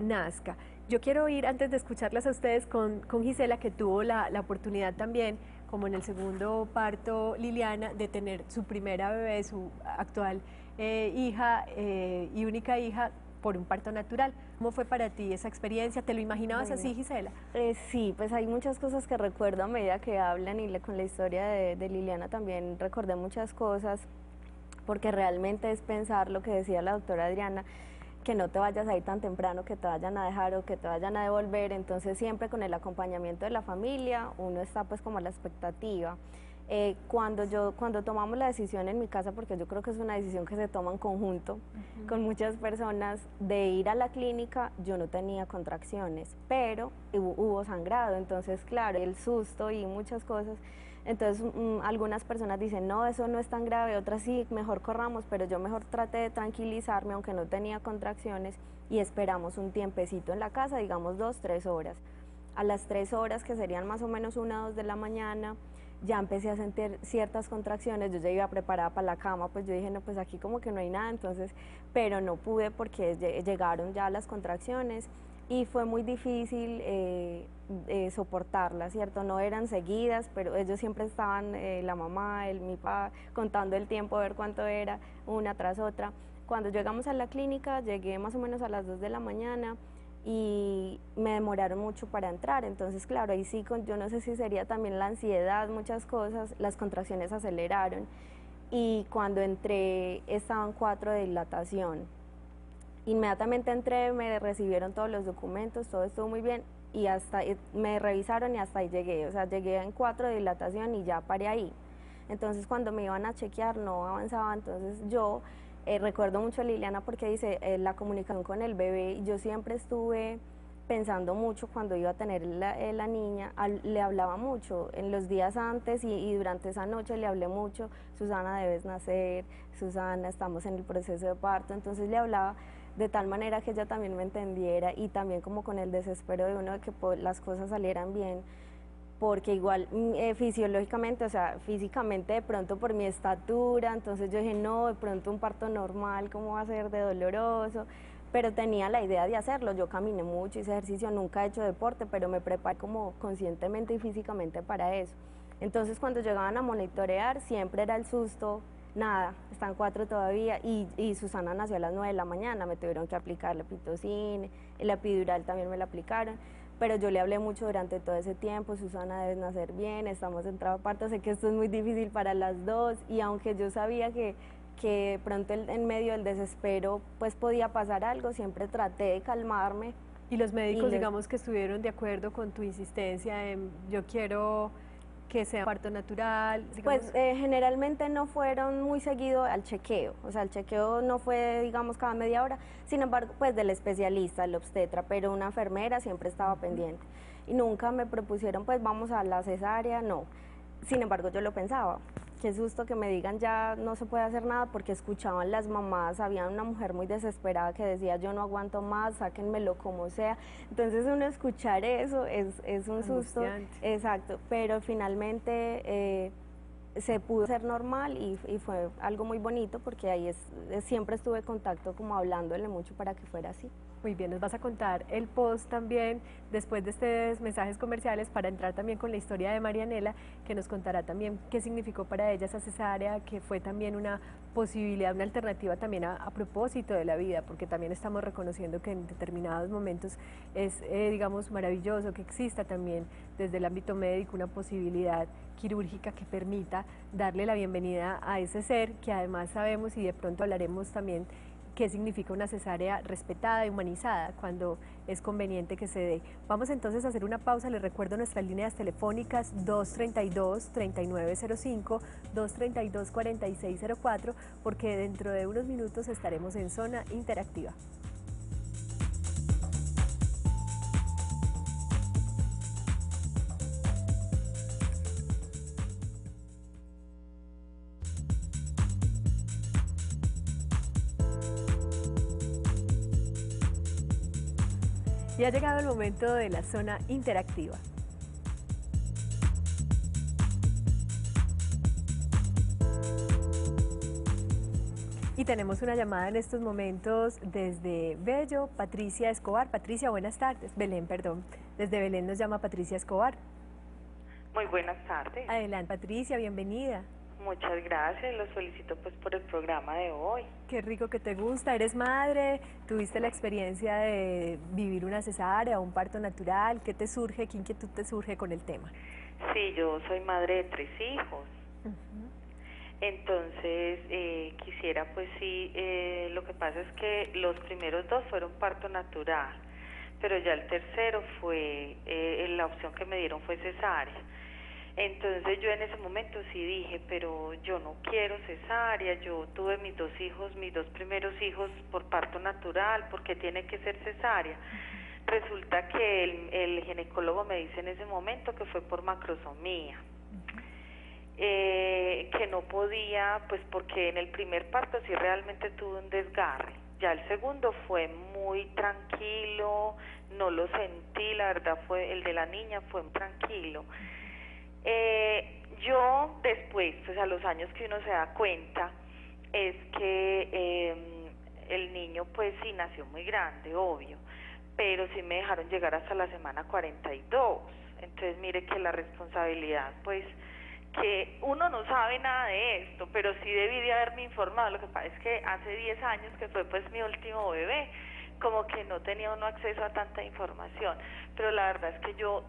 nazca. Yo quiero ir, antes de escucharlas a ustedes, con Gisela, que tuvo la oportunidad también, como en el segundo parto, Liliana, de tener su primera bebé, su actual hija y única hija, por un parto natural. ¿Cómo fue para ti esa experiencia? ¿Te lo imaginabas así, Gisela? Sí, pues hay muchas cosas que recuerdo a medida que hablan, y con la historia de Liliana también recordé muchas cosas, porque realmente es pensar lo que decía la doctora Adriana, que no te vayas a ir tan temprano, que te vayan a dejar o que te vayan a devolver. Entonces siempre con el acompañamiento de la familia uno está pues como a la expectativa. Cuando tomamos la decisión en mi casa, porque yo creo que es una decisión que se toma en conjunto con muchas personas, de ir a la clínica, yo no tenía contracciones, pero hubo sangrado. Entonces claro, el susto y muchas cosas. Entonces algunas personas dicen, no, eso no es tan grave, otras sí, mejor corramos, pero yo mejor traté de tranquilizarme aunque no tenía contracciones, y esperamos un tiempecito en la casa, digamos 2, 3 horas. A las 3 horas, que serían más o menos 1, 2 de la mañana, ya empecé a sentir ciertas contracciones. Yo ya iba preparada para la cama, pues yo dije, no, pues aquí como que no hay nada, entonces, pero no pude porque llegaron ya las contracciones. Y fue muy difícil soportarlas, ¿cierto? No eran seguidas, pero ellos siempre estaban, la mamá, mi papá, contando el tiempo, a ver cuánto era, una tras otra. Cuando llegamos a la clínica, llegué más o menos a las 2 de la mañana y me demoraron mucho para entrar. Entonces, claro, ahí sí, yo no sé si sería también la ansiedad, muchas cosas, las contracciones aceleraron. Y cuando entré, estaban 4 de dilatación. Inmediatamente entré, me recibieron todos los documentos, todo estuvo muy bien, y hasta me revisaron y hasta ahí llegué. O sea, llegué en 4 de dilatación y ya paré ahí. Entonces cuando me iban a chequear no avanzaba, entonces yo recuerdo mucho a Liliana porque dice, la comunicación con el bebé, yo siempre estuve pensando mucho cuando iba a tener la niña, le hablaba mucho, en los días antes y durante esa noche le hablé mucho, Susana debes nacer, Susana estamos en el proceso de parto, entonces le hablaba de tal manera que ella también me entendiera y también como con el desespero de uno de que las cosas salieran bien, porque igual fisiológicamente, o sea, físicamente de pronto por mi estatura, entonces yo dije, no, de pronto un parto normal, ¿cómo va a ser de doloroso? Pero tenía la idea de hacerlo, yo caminé mucho, hice ejercicio, nunca he hecho deporte, pero me preparé como conscientemente y físicamente para eso. Entonces cuando llegaban a monitorear siempre era el susto, nada, están 4 todavía y Susana nació a las 9 de la mañana, me tuvieron que aplicar la pitocine, la epidural también me la aplicaron, pero yo le hablé mucho durante todo ese tiempo, Susana debes nacer bien, estamos en trabajo de parto, sé que esto es muy difícil para las dos y aunque yo sabía que pronto en medio del desespero pues podía pasar algo, siempre traté de calmarme. Y los médicos, digamos, que estuvieron de acuerdo con tu insistencia en yo quiero que sea parto natural. Digamos. Pues generalmente no fueron muy seguidos al chequeo, o sea, el chequeo no fue, digamos, cada media hora, sin embargo, pues del especialista, el obstetra, pero una enfermera siempre estaba pendiente. Y nunca me propusieron, pues vamos a la cesárea, no. Sin embargo, yo lo pensaba. Qué susto que me digan ya no se puede hacer nada porque escuchaban las mamás, había una mujer muy desesperada que decía yo no aguanto más, sáquenmelo como sea. Entonces uno escuchar eso es un susto. Exacto, pero finalmente se pudo hacer normal y fue algo muy bonito porque ahí siempre estuve en contacto como hablándole mucho para que fuera así. Muy bien, nos vas a contar el post también después de estos mensajes comerciales para entrar también con la historia de Marianela, que nos contará también qué significó para ella esa cesárea, que fue también una posibilidad, una alternativa también a propósito de la vida, porque también estamos reconociendo que en determinados momentos es, digamos, maravilloso que exista también desde el ámbito médico una posibilidad quirúrgica que permita darle la bienvenida a ese ser que además sabemos y de pronto hablaremos también qué significa una cesárea respetada y humanizada cuando es conveniente que se dé. Vamos entonces a hacer una pausa, les recuerdo nuestras líneas telefónicas 232-3905, 232-4604, porque dentro de unos minutos estaremos en Zona Interactiva. Y ha llegado el momento de la Zona Interactiva. Y tenemos una llamada en estos momentos desde Bello, Patricia Escobar. Patricia, buenas tardes. Belén, perdón. Desde Belén nos llama Patricia Escobar. Muy buenas tardes. Adelante, Patricia, bienvenida. Muchas gracias, los felicito pues por el programa de hoy. Qué rico que te gusta, eres madre, tuviste la experiencia de vivir una cesárea o un parto natural, ¿qué te surge, qué inquietud te surge con el tema? Sí, yo soy madre de 3 hijos, entonces quisiera pues sí, lo que pasa es que los primeros 2 fueron parto natural, pero ya el tercero fue, la opción que me dieron fue cesárea. Entonces yo en ese momento sí dije, pero yo no quiero cesárea, yo tuve mis 2 hijos, mis 2 primeros hijos por parto natural, ¿por qué tiene que ser cesárea? Resulta que el ginecólogo me dice en ese momento que fue por macrosomía, que no podía, pues porque en el primer parto sí realmente tuve un desgarre, ya el segundo fue muy tranquilo, no lo sentí, la verdad fue, el de la niña fue muy tranquilo. Yo después, pues a los años que uno se da cuenta, es que el niño pues sí nació muy grande, obvio, pero sí me dejaron llegar hasta la semana 42, entonces mire que la responsabilidad pues, que uno no sabe nada de esto, pero sí debí de haberme informado, lo que pasa es que hace 10 años que fue pues mi último bebé, como que no tenía uno acceso a tanta información, pero la verdad es que yo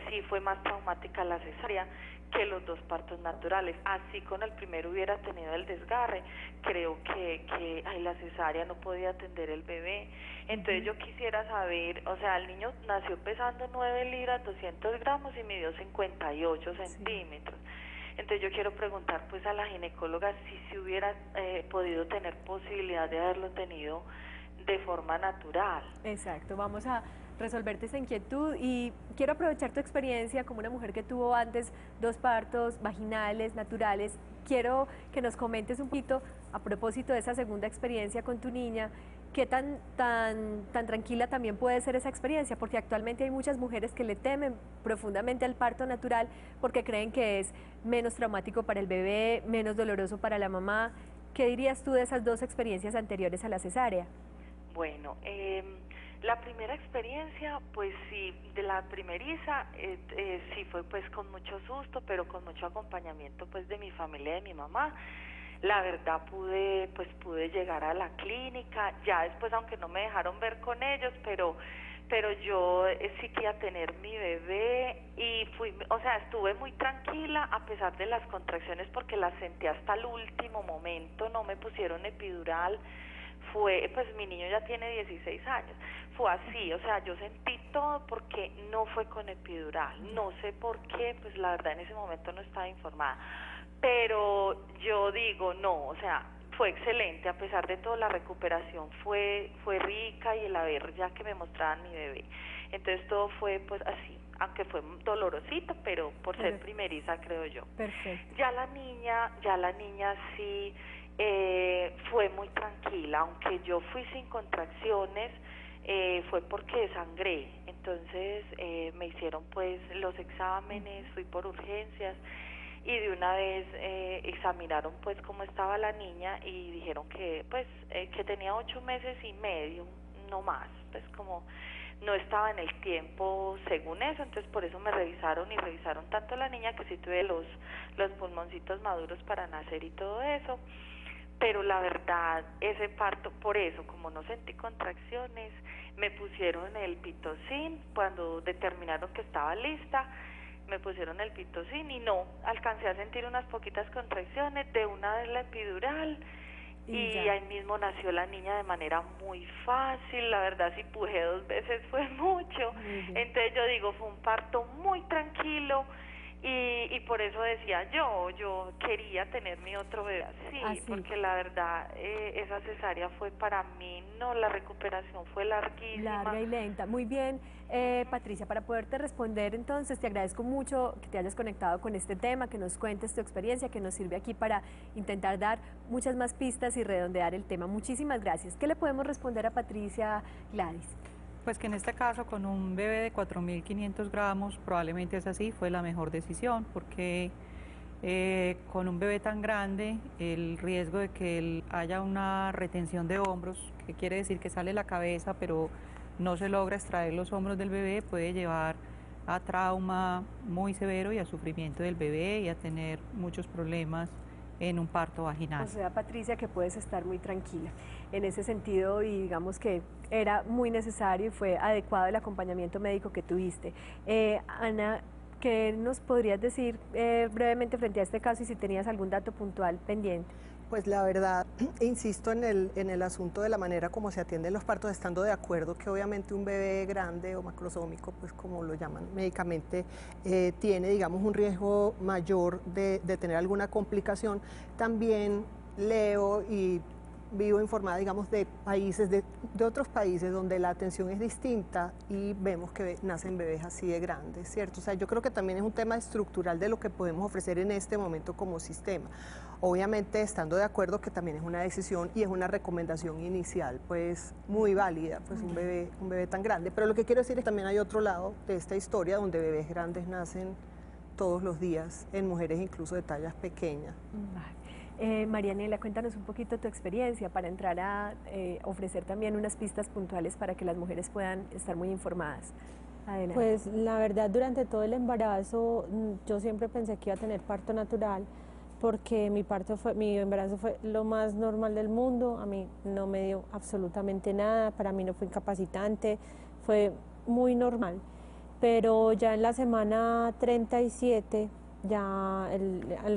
sí fue más traumática la cesárea que los 2 partos naturales, así con el primero hubiera tenido el desgarre, creo que la cesárea no podía atender el bebé, entonces yo quisiera saber, o sea, el niño nació pesando 9 libras, 200 gramos y midió 58 centímetros, Entonces yo quiero preguntar pues a la ginecóloga si se hubiera podido tener posibilidad de haberlo tenido de forma natural. Exacto, vamos a resolverte esa inquietud y quiero aprovechar tu experiencia como una mujer que tuvo antes 2 partos vaginales, naturales. Quiero que nos comentes un poquito a propósito de esa segunda experiencia con tu niña, qué tan tranquila también puede ser esa experiencia, porque actualmente hay muchas mujeres que le temen profundamente al parto natural porque creen que es menos traumático para el bebé, menos doloroso para la mamá. ¿Qué dirías tú de esas 2 experiencias anteriores a la cesárea? Bueno, la primera experiencia, pues sí, de la primeriza, sí fue pues con mucho susto, pero con mucho acompañamiento pues de mi familia, de mi mamá. La verdad pude llegar a la clínica, ya después aunque no me dejaron ver con ellos, pero yo sí quería tener mi bebé y estuve muy tranquila a pesar de las contracciones porque las sentí hasta el último momento, no me pusieron epidural. Pues mi niño ya tiene 16 años, fue así, o sea, yo sentí todo porque no fue con epidural, no sé por qué, pues la verdad en ese momento no estaba informada, pero yo digo, no, o sea, fue excelente, a pesar de todo la recuperación fue rica y el haber ya que me mostraban mi bebé, entonces todo fue pues así, aunque fue dolorosito, pero por ser primeriza creo yo. Perfecto. Ya la niña sí fue muy tranquila, aunque yo fui sin contracciones, fue porque desangré, entonces me hicieron pues los exámenes, fui por urgencias y de una vez examinaron pues cómo estaba la niña y dijeron que pues que tenía 8 meses y medio, no más, pues como no estaba en el tiempo según eso, entonces por eso me revisaron y revisaron tanto la niña que sí tuve los pulmoncitos maduros para nacer y todo eso. Pero la verdad, ese parto, por eso, como no sentí contracciones, me pusieron el pitocin, cuando determinaron que estaba lista, me pusieron el pitocin y no, alcancé a sentir unas poquitas contracciones, de una vez la epidural, y ahí mismo nació la niña de manera muy fácil, la verdad si pujé 2 veces fue mucho, entonces yo digo, fue un parto muy tranquilo, y por eso decía yo quería tener mi otro bebé así, porque la verdad esa cesárea fue para mí, no, la recuperación fue larguísima. Larga y lenta, muy bien. Patricia, para poderte responder entonces te agradezco mucho que te hayas conectado con este tema, que nos cuentes tu experiencia, que nos sirve aquí para intentar dar muchas más pistas y redondear el tema. Muchísimas gracias. ¿Qué le podemos responder a Patricia, Gladys? Pues que en este caso con un bebé de 4.500 gramos probablemente es así, fue la mejor decisión porque con un bebé tan grande el riesgo de que haya una retención de hombros, que quiere decir que sale la cabeza pero no se logra extraer los hombros del bebé, puede llevar a trauma muy severo y a sufrimiento del bebé y a tener muchos problemas en un parto vaginal. O sea, Patricia, que puedes estar muy tranquila en ese sentido y digamos que era muy necesario y fue adecuado el acompañamiento médico que tuviste. Ana, ¿qué nos podrías decir brevemente frente a este caso y si tenías algún dato puntual pendiente? Pues la verdad, insisto en el asunto de la manera como se atienden los partos, estando de acuerdo que obviamente un bebé grande o macrosómico, pues como lo llaman médicamente, tiene, digamos, un riesgo mayor de tener alguna complicación. También leo y vivo informada, digamos, de países, de otros países donde la atención es distinta y vemos que nacen bebés así de grandes, ¿cierto? O sea, yo creo que también es un tema estructural de lo que podemos ofrecer en este momento como sistema. Obviamente estando de acuerdo que también es una decisión y es una recomendación inicial, pues muy válida, pues un bebé tan grande. Pero lo que quiero decir es que también hay otro lado de esta historia donde bebés grandes nacen todos los días, en mujeres incluso de tallas pequeñas. Marianela, cuéntanos un poquito tu experiencia para entrar a ofrecer también unas pistas puntuales para que las mujeres puedan estar muy informadas. Adelante. Pues la verdad, durante todo el embarazo yo siempre pensé que iba a tener parto natural porque mi embarazo fue lo más normal del mundo, a mí no me dio absolutamente nada, para mí no fue incapacitante, fue muy normal. Pero ya en la semana 37, ya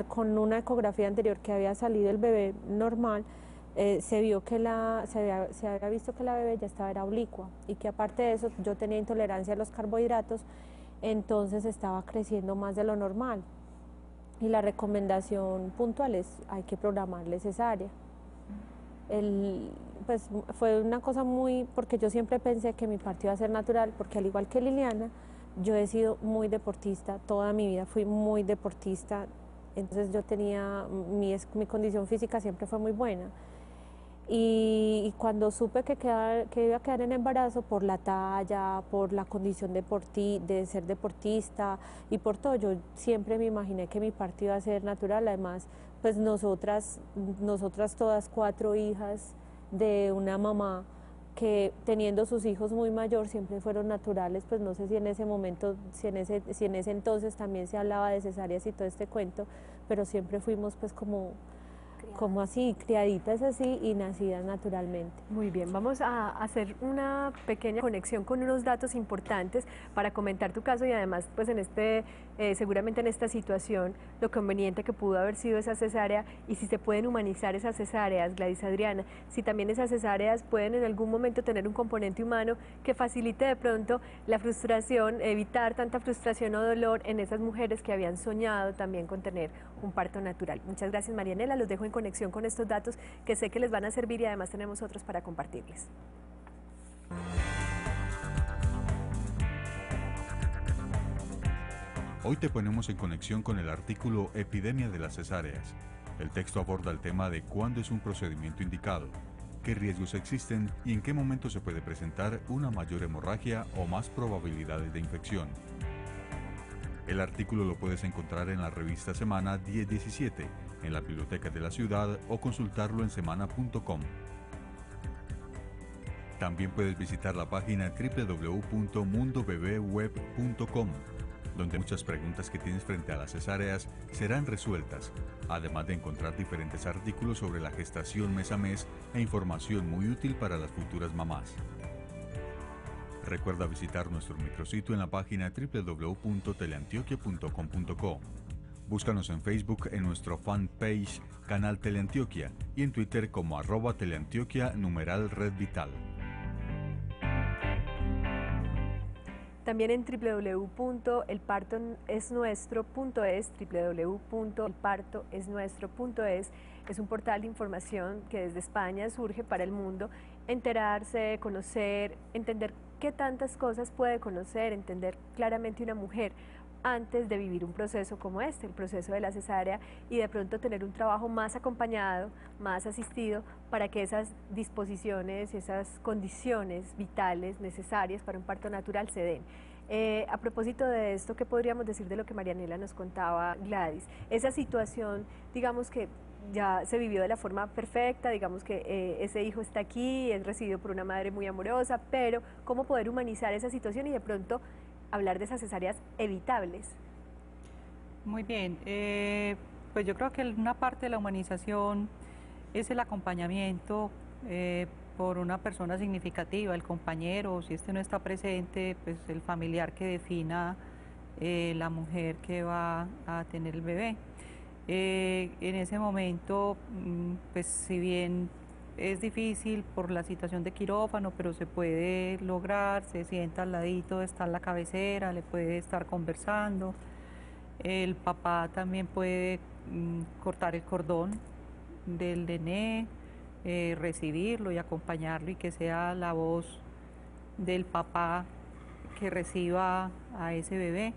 con una ecografía anterior que había salido el bebé normal, se vio que se había visto que la bebé ya era oblicua y que aparte de eso yo tenía intolerancia a los carbohidratos, entonces estaba creciendo más de lo normal. y la recomendación puntual es hay que programarle cesárea. Pues fue una cosa muy, porque yo siempre pensé que mi parto iba a ser natural, porque al igual que Liliana, yo he sido muy deportista, toda mi vida fui muy deportista, entonces yo tenía, mi condición física siempre fue muy buena. Y cuando supe que iba a quedar en embarazo por la talla, por la condición de ser deportista y por todo, yo siempre me imaginé que mi parto iba a ser natural. Además, pues nosotras todas 4 hijas de una mamá que teniendo sus hijos muy mayor siempre fueron naturales, pues no sé si en ese momento, si en ese entonces también se hablaba de cesáreas y todo este cuento, pero siempre fuimos pues como así, criaditas así y nacidas naturalmente. Muy bien, vamos a hacer una pequeña conexión con unos datos importantes para comentar tu caso y además pues seguramente en esta situación lo conveniente que pudo haber sido esa cesárea y si se pueden humanizar esas cesáreas, Gladys Adriana, si también esas cesáreas pueden en algún momento tener un componente humano que facilite de pronto la frustración, evitar tanta frustración o dolor en esas mujeres que habían soñado también con tener un parto natural. Muchas gracias, Marianela, los dejo en conexión con estos datos que sé que les van a servir y además tenemos otros para compartirles. Hoy te ponemos en conexión con el artículo Epidemia de las cesáreas. El texto aborda el tema de cuándo es un procedimiento indicado, qué riesgos existen y en qué momento se puede presentar una mayor hemorragia o más probabilidades de infección. El artículo lo puedes encontrar en la revista Semana 1017, en la Biblioteca de la Ciudad o consultarlo en semana.com. También puedes visitar la página www.mundobebeweb.com, donde muchas preguntas que tienes frente a las cesáreas serán resueltas, además de encontrar diferentes artículos sobre la gestación mes a mes e información muy útil para las futuras mamás. Recuerda visitar nuestro micrositio en la página www.teleantioquia.com.co. Búscanos en Facebook en nuestro fanpage Canal Teleantioquia y en Twitter como @teleantioquia /Red Vital. También en www.elpartoesnuestro.es, www.elpartoesnuestro.es, es un portal de información que desde España surge para el mundo, enterarse, conocer, entender qué tantas cosas puede conocer, entender claramente una mujer antes de vivir un proceso como este, el proceso de la cesárea, y de pronto tener un trabajo más acompañado, más asistido, para que esas disposiciones, esas condiciones vitales necesarias para un parto natural se den. A propósito de esto, ¿qué podríamos decir de lo que Marianela nos contaba, Gladys? Esa situación, digamos que ya se vivió de la forma perfecta, digamos que ese hijo está aquí, es recibido por una madre muy amorosa, pero ¿cómo poder humanizar esa situación y de pronto hablar de esas cesáreas evitables? Muy bien, pues yo creo que una parte de la humanización es el acompañamiento por una persona significativa, el compañero, si este no está presente, pues el familiar que defina la mujer que va a tener el bebé. En ese momento, pues si bien es difícil por la situación de quirófano, pero se puede lograr, se sienta al ladito, está en la cabecera, le puede estar conversando. El papá también puede cortar el cordón del nené, recibirlo y acompañarlo y que sea la voz del papá que reciba a ese bebé.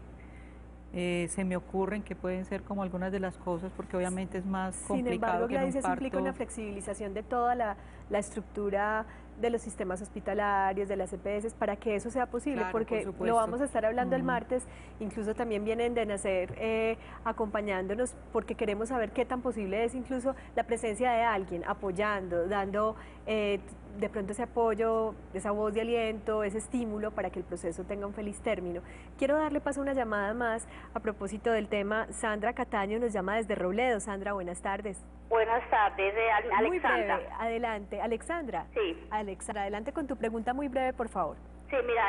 Se me ocurren que pueden ser como algunas de las cosas, porque obviamente es más complicado. Sin embargo, que en un Gladys, eso parto. implica una flexibilización de toda la estructura de los sistemas hospitalarios, de las EPS, para que eso sea posible, Claro, porque por lo vamos a estar hablando el Ujú. martes, incluso también vienen de nacer acompañándonos, porque queremos saber qué tan posible es incluso la presencia de alguien apoyando, dando de pronto ese apoyo, esa voz de aliento, ese estímulo para que el proceso tenga un feliz término. Quiero darle paso a una llamada más a propósito del tema. Sandra Cataño nos llama desde Robledo. Sandra, buenas tardes. Buenas tardes, Alexandra. Muy breve, adelante. Alexandra. Sí. Alexandra, adelante con tu pregunta muy breve, por favor. Sí, mira,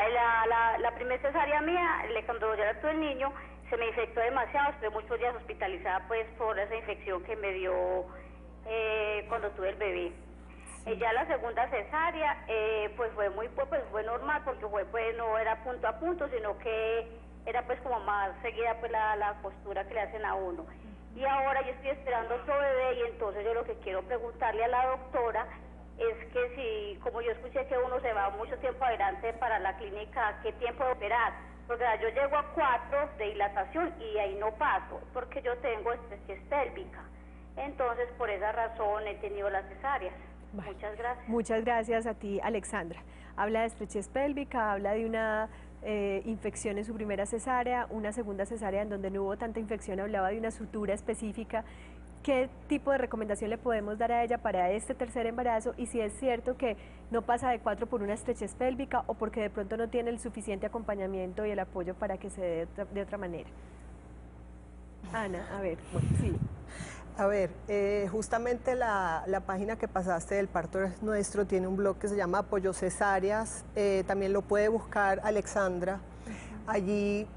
la primera cesárea mía, cuando yo tuve el niño, se me infectó demasiado, estuve muchos días hospitalizada pues por esa infección que me dio cuando tuve el bebé. Ya la segunda cesárea, pues fue fue normal, porque pues no era punto a punto, sino que era pues como más seguida pues la costura que le hacen a uno. y ahora yo estoy esperando otro bebé, y entonces yo lo que quiero preguntarle a la doctora es que si, como yo escuché que uno se va mucho tiempo adelante para la clínica, ¿qué tiempo de operar? Porque yo llego a 4 de dilatación y ahí no paso, porque yo tengo estrechez pélvica. Entonces, por esa razón he tenido las cesáreas. Bueno, muchas gracias. Muchas gracias a ti, Alexandra. Habla de estrechez pélvica, habla de una infección en su primera cesárea, una segunda cesárea en donde no hubo tanta infección, hablaba de una sutura específica. ¿Qué tipo de recomendación le podemos dar a ella para este tercer embarazo? Y si es cierto que no pasa de 4 por una estrechez pélvica o porque de pronto no tiene el suficiente acompañamiento y el apoyo para que se dé de otra manera. Ana, a ver, bueno, sí. A ver, justamente la página que pasaste del Parto es Nuestro tiene un blog que se llama Apoyo Cesáreas, también lo puede buscar Alexandra. Allí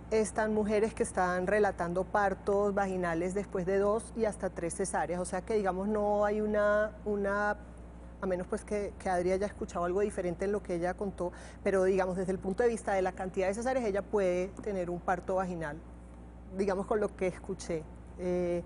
están mujeres que están relatando partos vaginales después de 2 y hasta 3 cesáreas, o sea que digamos no hay una a menos pues que Adri haya escuchado algo diferente en lo que ella contó, pero digamos desde el punto de vista de la cantidad de cesáreas ella puede tener un parto vaginal, digamos con lo que escuché. Sí.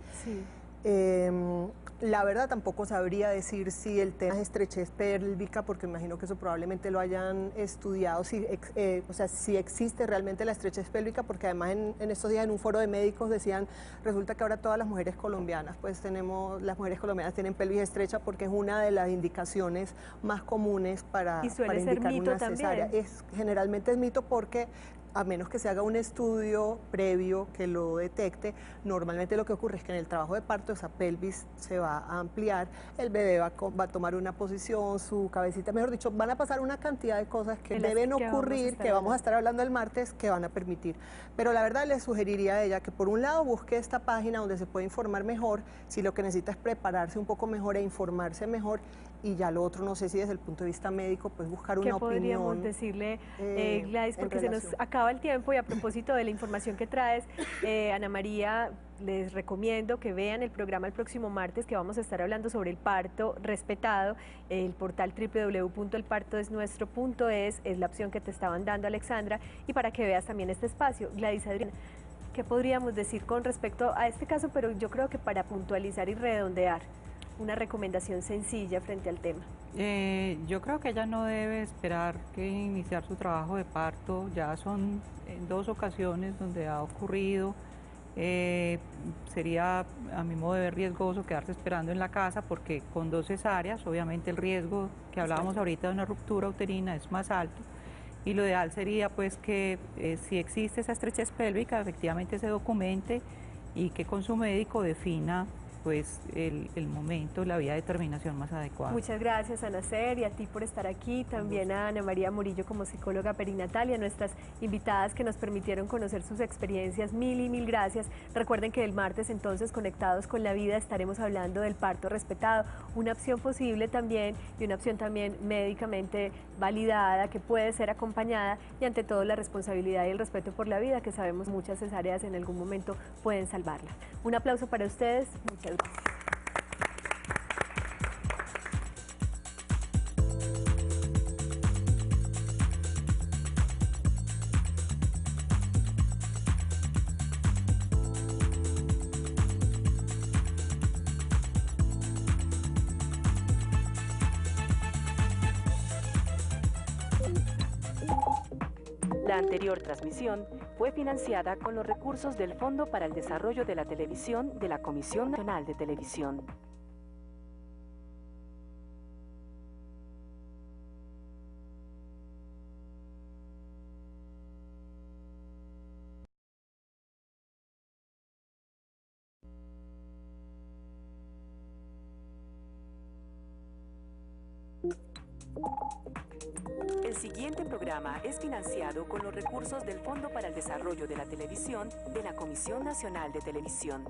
La verdad tampoco sabría decir si el tema es estrechez pélvica, porque imagino que eso probablemente lo hayan estudiado, o sea, si existe realmente la estrechez pélvica, porque además en estos días en un foro de médicos decían, resulta que ahora todas las mujeres colombianas, pues las mujeres colombianas tienen pelvis estrecha porque es una de las indicaciones más comunes para indicar una cesárea. Generalmente es mito porque a menos que se haga un estudio previo que lo detecte, normalmente lo que ocurre es que en el trabajo de parto esa pelvis se va a ampliar, el bebé va a tomar una posición, su cabecita, mejor dicho, van a pasar una cantidad de cosas que deben ocurrir, que vamos a estar hablando el martes, que van a permitir. Pero la verdad le sugeriría a ella que por un lado busque esta página donde se puede informar mejor, si lo que necesita es prepararse un poco mejor e informarse mejor, y ya lo otro, no sé si desde el punto de vista médico, pues buscar una opinión. ¿Qué podríamos decirle, Gladys, porque se nos acaba el tiempo y a propósito de la información que traes, Ana María, les recomiendo que vean el programa el próximo martes, que vamos a estar hablando sobre el parto respetado. El portal www.elpartodesnuestro.es es la opción que te estaban dando, Alexandra, y para que veas también este espacio. Gladys, Adriana, ¿qué podríamos decir con respecto a este caso? Pero yo creo que para puntualizar y redondear, una recomendación sencilla frente al tema. Yo creo que ella no debe esperar que iniciar su trabajo de parto, ya son en 2 ocasiones donde ha ocurrido. Sería a mi modo de ver riesgoso quedarse esperando en la casa, porque con 2 cesáreas obviamente el riesgo que hablábamos ahorita de una ruptura uterina es más alto, y lo ideal sería pues que si existe esa estrechez pélvica efectivamente se documente y que con su médico defina pues el momento, la vía de determinación más adecuada. Muchas gracias, Ana Cer, y a ti por estar aquí, también a Ana María Murillo como psicóloga perinatal y a nuestras invitadas que nos permitieron conocer sus experiencias. Mil y mil gracias. Recuerden que el martes entonces, Conectados con la Vida, estaremos hablando del parto respetado, una opción posible también y una opción también médicamente validada que puede ser acompañada, y ante todo la responsabilidad y el respeto por la vida, que sabemos muchas cesáreas en algún momento pueden salvarla. Un aplauso para ustedes. Muchas gracias. La anterior transmisión fue financiada con los recursos del Fondo para el Desarrollo de la Televisión de la Comisión Nacional de Televisión. El siguiente programa es financiado con los recursos del Fondo para el Desarrollo de la Televisión de la Comisión Nacional de Televisión.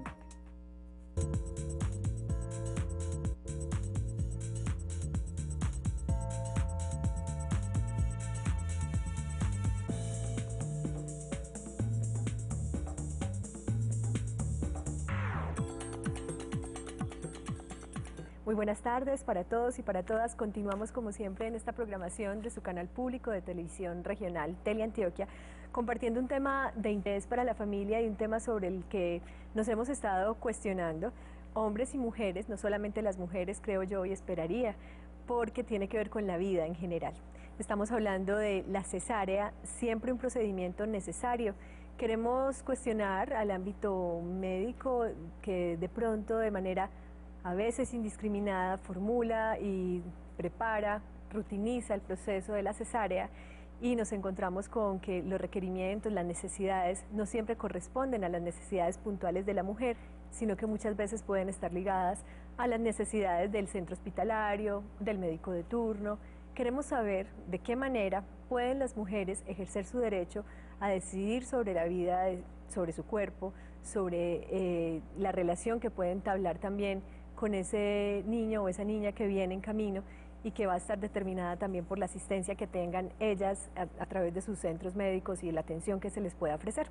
Muy buenas tardes para todos y para todas. Continuamos como siempre en esta programación de su canal público de televisión regional Teleantioquia, compartiendo un tema de interés para la familia y un tema sobre el que nos hemos estado cuestionando, hombres y mujeres, no solamente las mujeres creo yo y esperaría, porque tiene que ver con la vida en general. Estamos hablando de la cesárea, siempre un procedimiento necesario. Queremos cuestionar al ámbito médico que de pronto de manera a veces indiscriminada formula y prepara, rutiniza el proceso de la cesárea y nos encontramos con que los requerimientos, las necesidades no siempre corresponden a las necesidades puntuales de la mujer, sino que muchas veces pueden estar ligadas a las necesidades del centro hospitalario, del médico de turno. Queremos saber de qué manera pueden las mujeres ejercer su derecho a decidir sobre la vida, sobre su cuerpo, sobre la relación que pueden entablar también con ese niño o esa niña que viene en camino y que va a estar determinada también por la asistencia que tengan ellas a través de sus centros médicos y la atención que se les pueda ofrecer.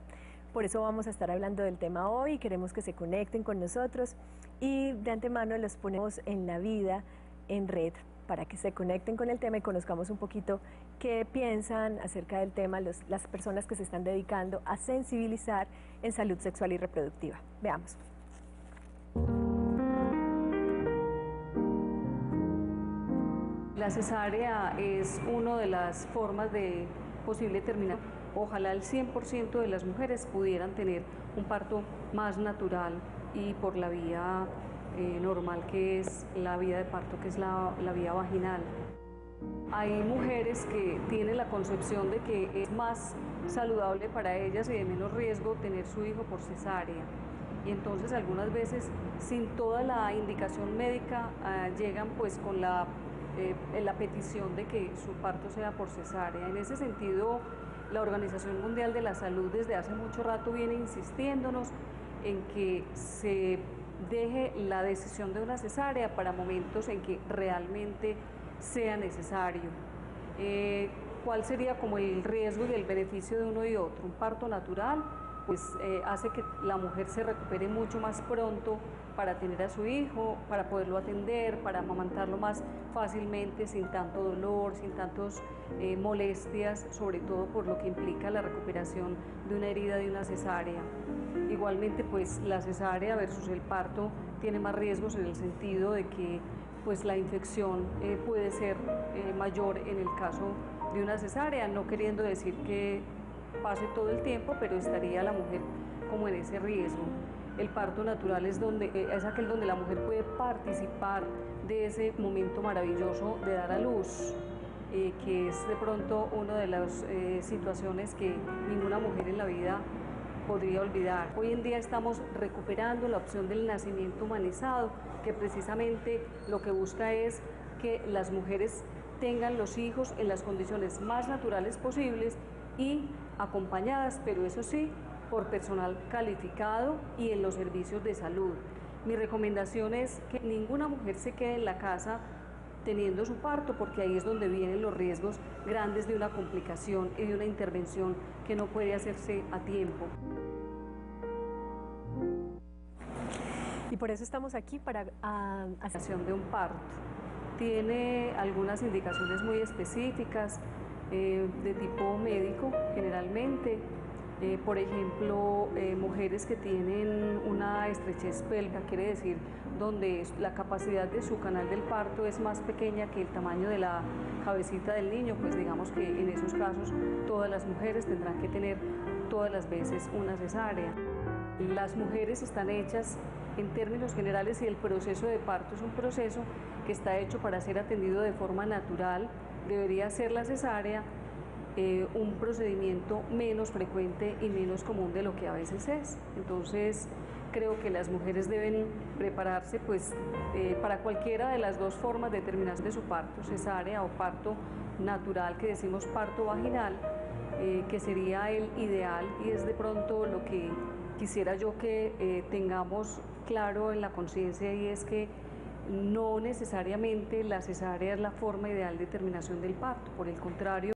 Por eso vamos a estar hablando del tema hoy, queremos que se conecten con nosotros y de antemano los ponemos en la vida en red para que se conecten con el tema y conozcamos un poquito qué piensan acerca del tema las personas que se están dedicando a sensibilizar en salud sexual y reproductiva. Veamos. La cesárea es una de las formas de posible terminación. Ojalá el 100% de las mujeres pudieran tener un parto más natural y por la vía normal que es la vía de parto, que es la vía vaginal. Hay mujeres que tienen la concepción de que es más saludable para ellas y de menos riesgo tener su hijo por cesárea. Y entonces algunas veces sin toda la indicación médica llegan pues con la petición de que su parto sea por cesárea. En ese sentido, la Organización Mundial de la Salud desde hace mucho rato viene insistiéndonos en que se deje la decisión de una cesárea para momentos en que realmente sea necesario. ¿Cuál sería como el riesgo y el beneficio de uno y otro? Un parto natural pues hace que la mujer se recupere mucho más pronto para tener a su hijo, para poderlo atender, para amamantarlo más fácilmente, sin tanto dolor, sin tantas molestias, sobre todo por lo que implica la recuperación de una herida de una cesárea. Igualmente, pues la cesárea versus el parto tiene más riesgos en el sentido de que pues la infección puede ser mayor en el caso de una cesárea, no queriendo decir que pase todo el tiempo, pero estaría la mujer como en ese riesgo. El parto natural es aquel donde la mujer puede participar de ese momento maravilloso de dar a luz, que es de pronto una de las situaciones que ninguna mujer en la vida podría olvidar. Hoy en día estamos recuperando la opción del nacimiento humanizado, que precisamente lo que busca es que las mujeres tengan los hijos en las condiciones más naturales posibles y acompañadas, pero eso sí, por personal calificado y en los servicios de salud. Mi recomendación es que ninguna mujer se quede en la casa teniendo su parto, porque ahí es donde vienen los riesgos grandes de una complicación y de una intervención que no puede hacerse a tiempo. Y por eso estamos aquí para hacer de un parto. Tiene algunas indicaciones muy específicas de tipo médico generalmente. Por ejemplo, mujeres que tienen una estrechez pélvica, quiere decir donde la capacidad de su canal del parto es más pequeña que el tamaño de la cabecita del niño, pues digamos que en esos casos todas las mujeres tendrán que tener todas las veces una cesárea. Las mujeres están hechas en términos generales y el proceso de parto es un proceso que está hecho para ser atendido de forma natural. Debería ser la cesárea un procedimiento menos frecuente y menos común de lo que a veces es. Entonces creo que las mujeres deben prepararse pues para cualquiera de las dos formas de terminación de su parto, cesárea o parto natural, que decimos parto vaginal, que sería el ideal y es de pronto lo que quisiera yo que tengamos claro en la conciencia, y es que no necesariamente la cesárea es la forma ideal de terminación del parto, por el contrario.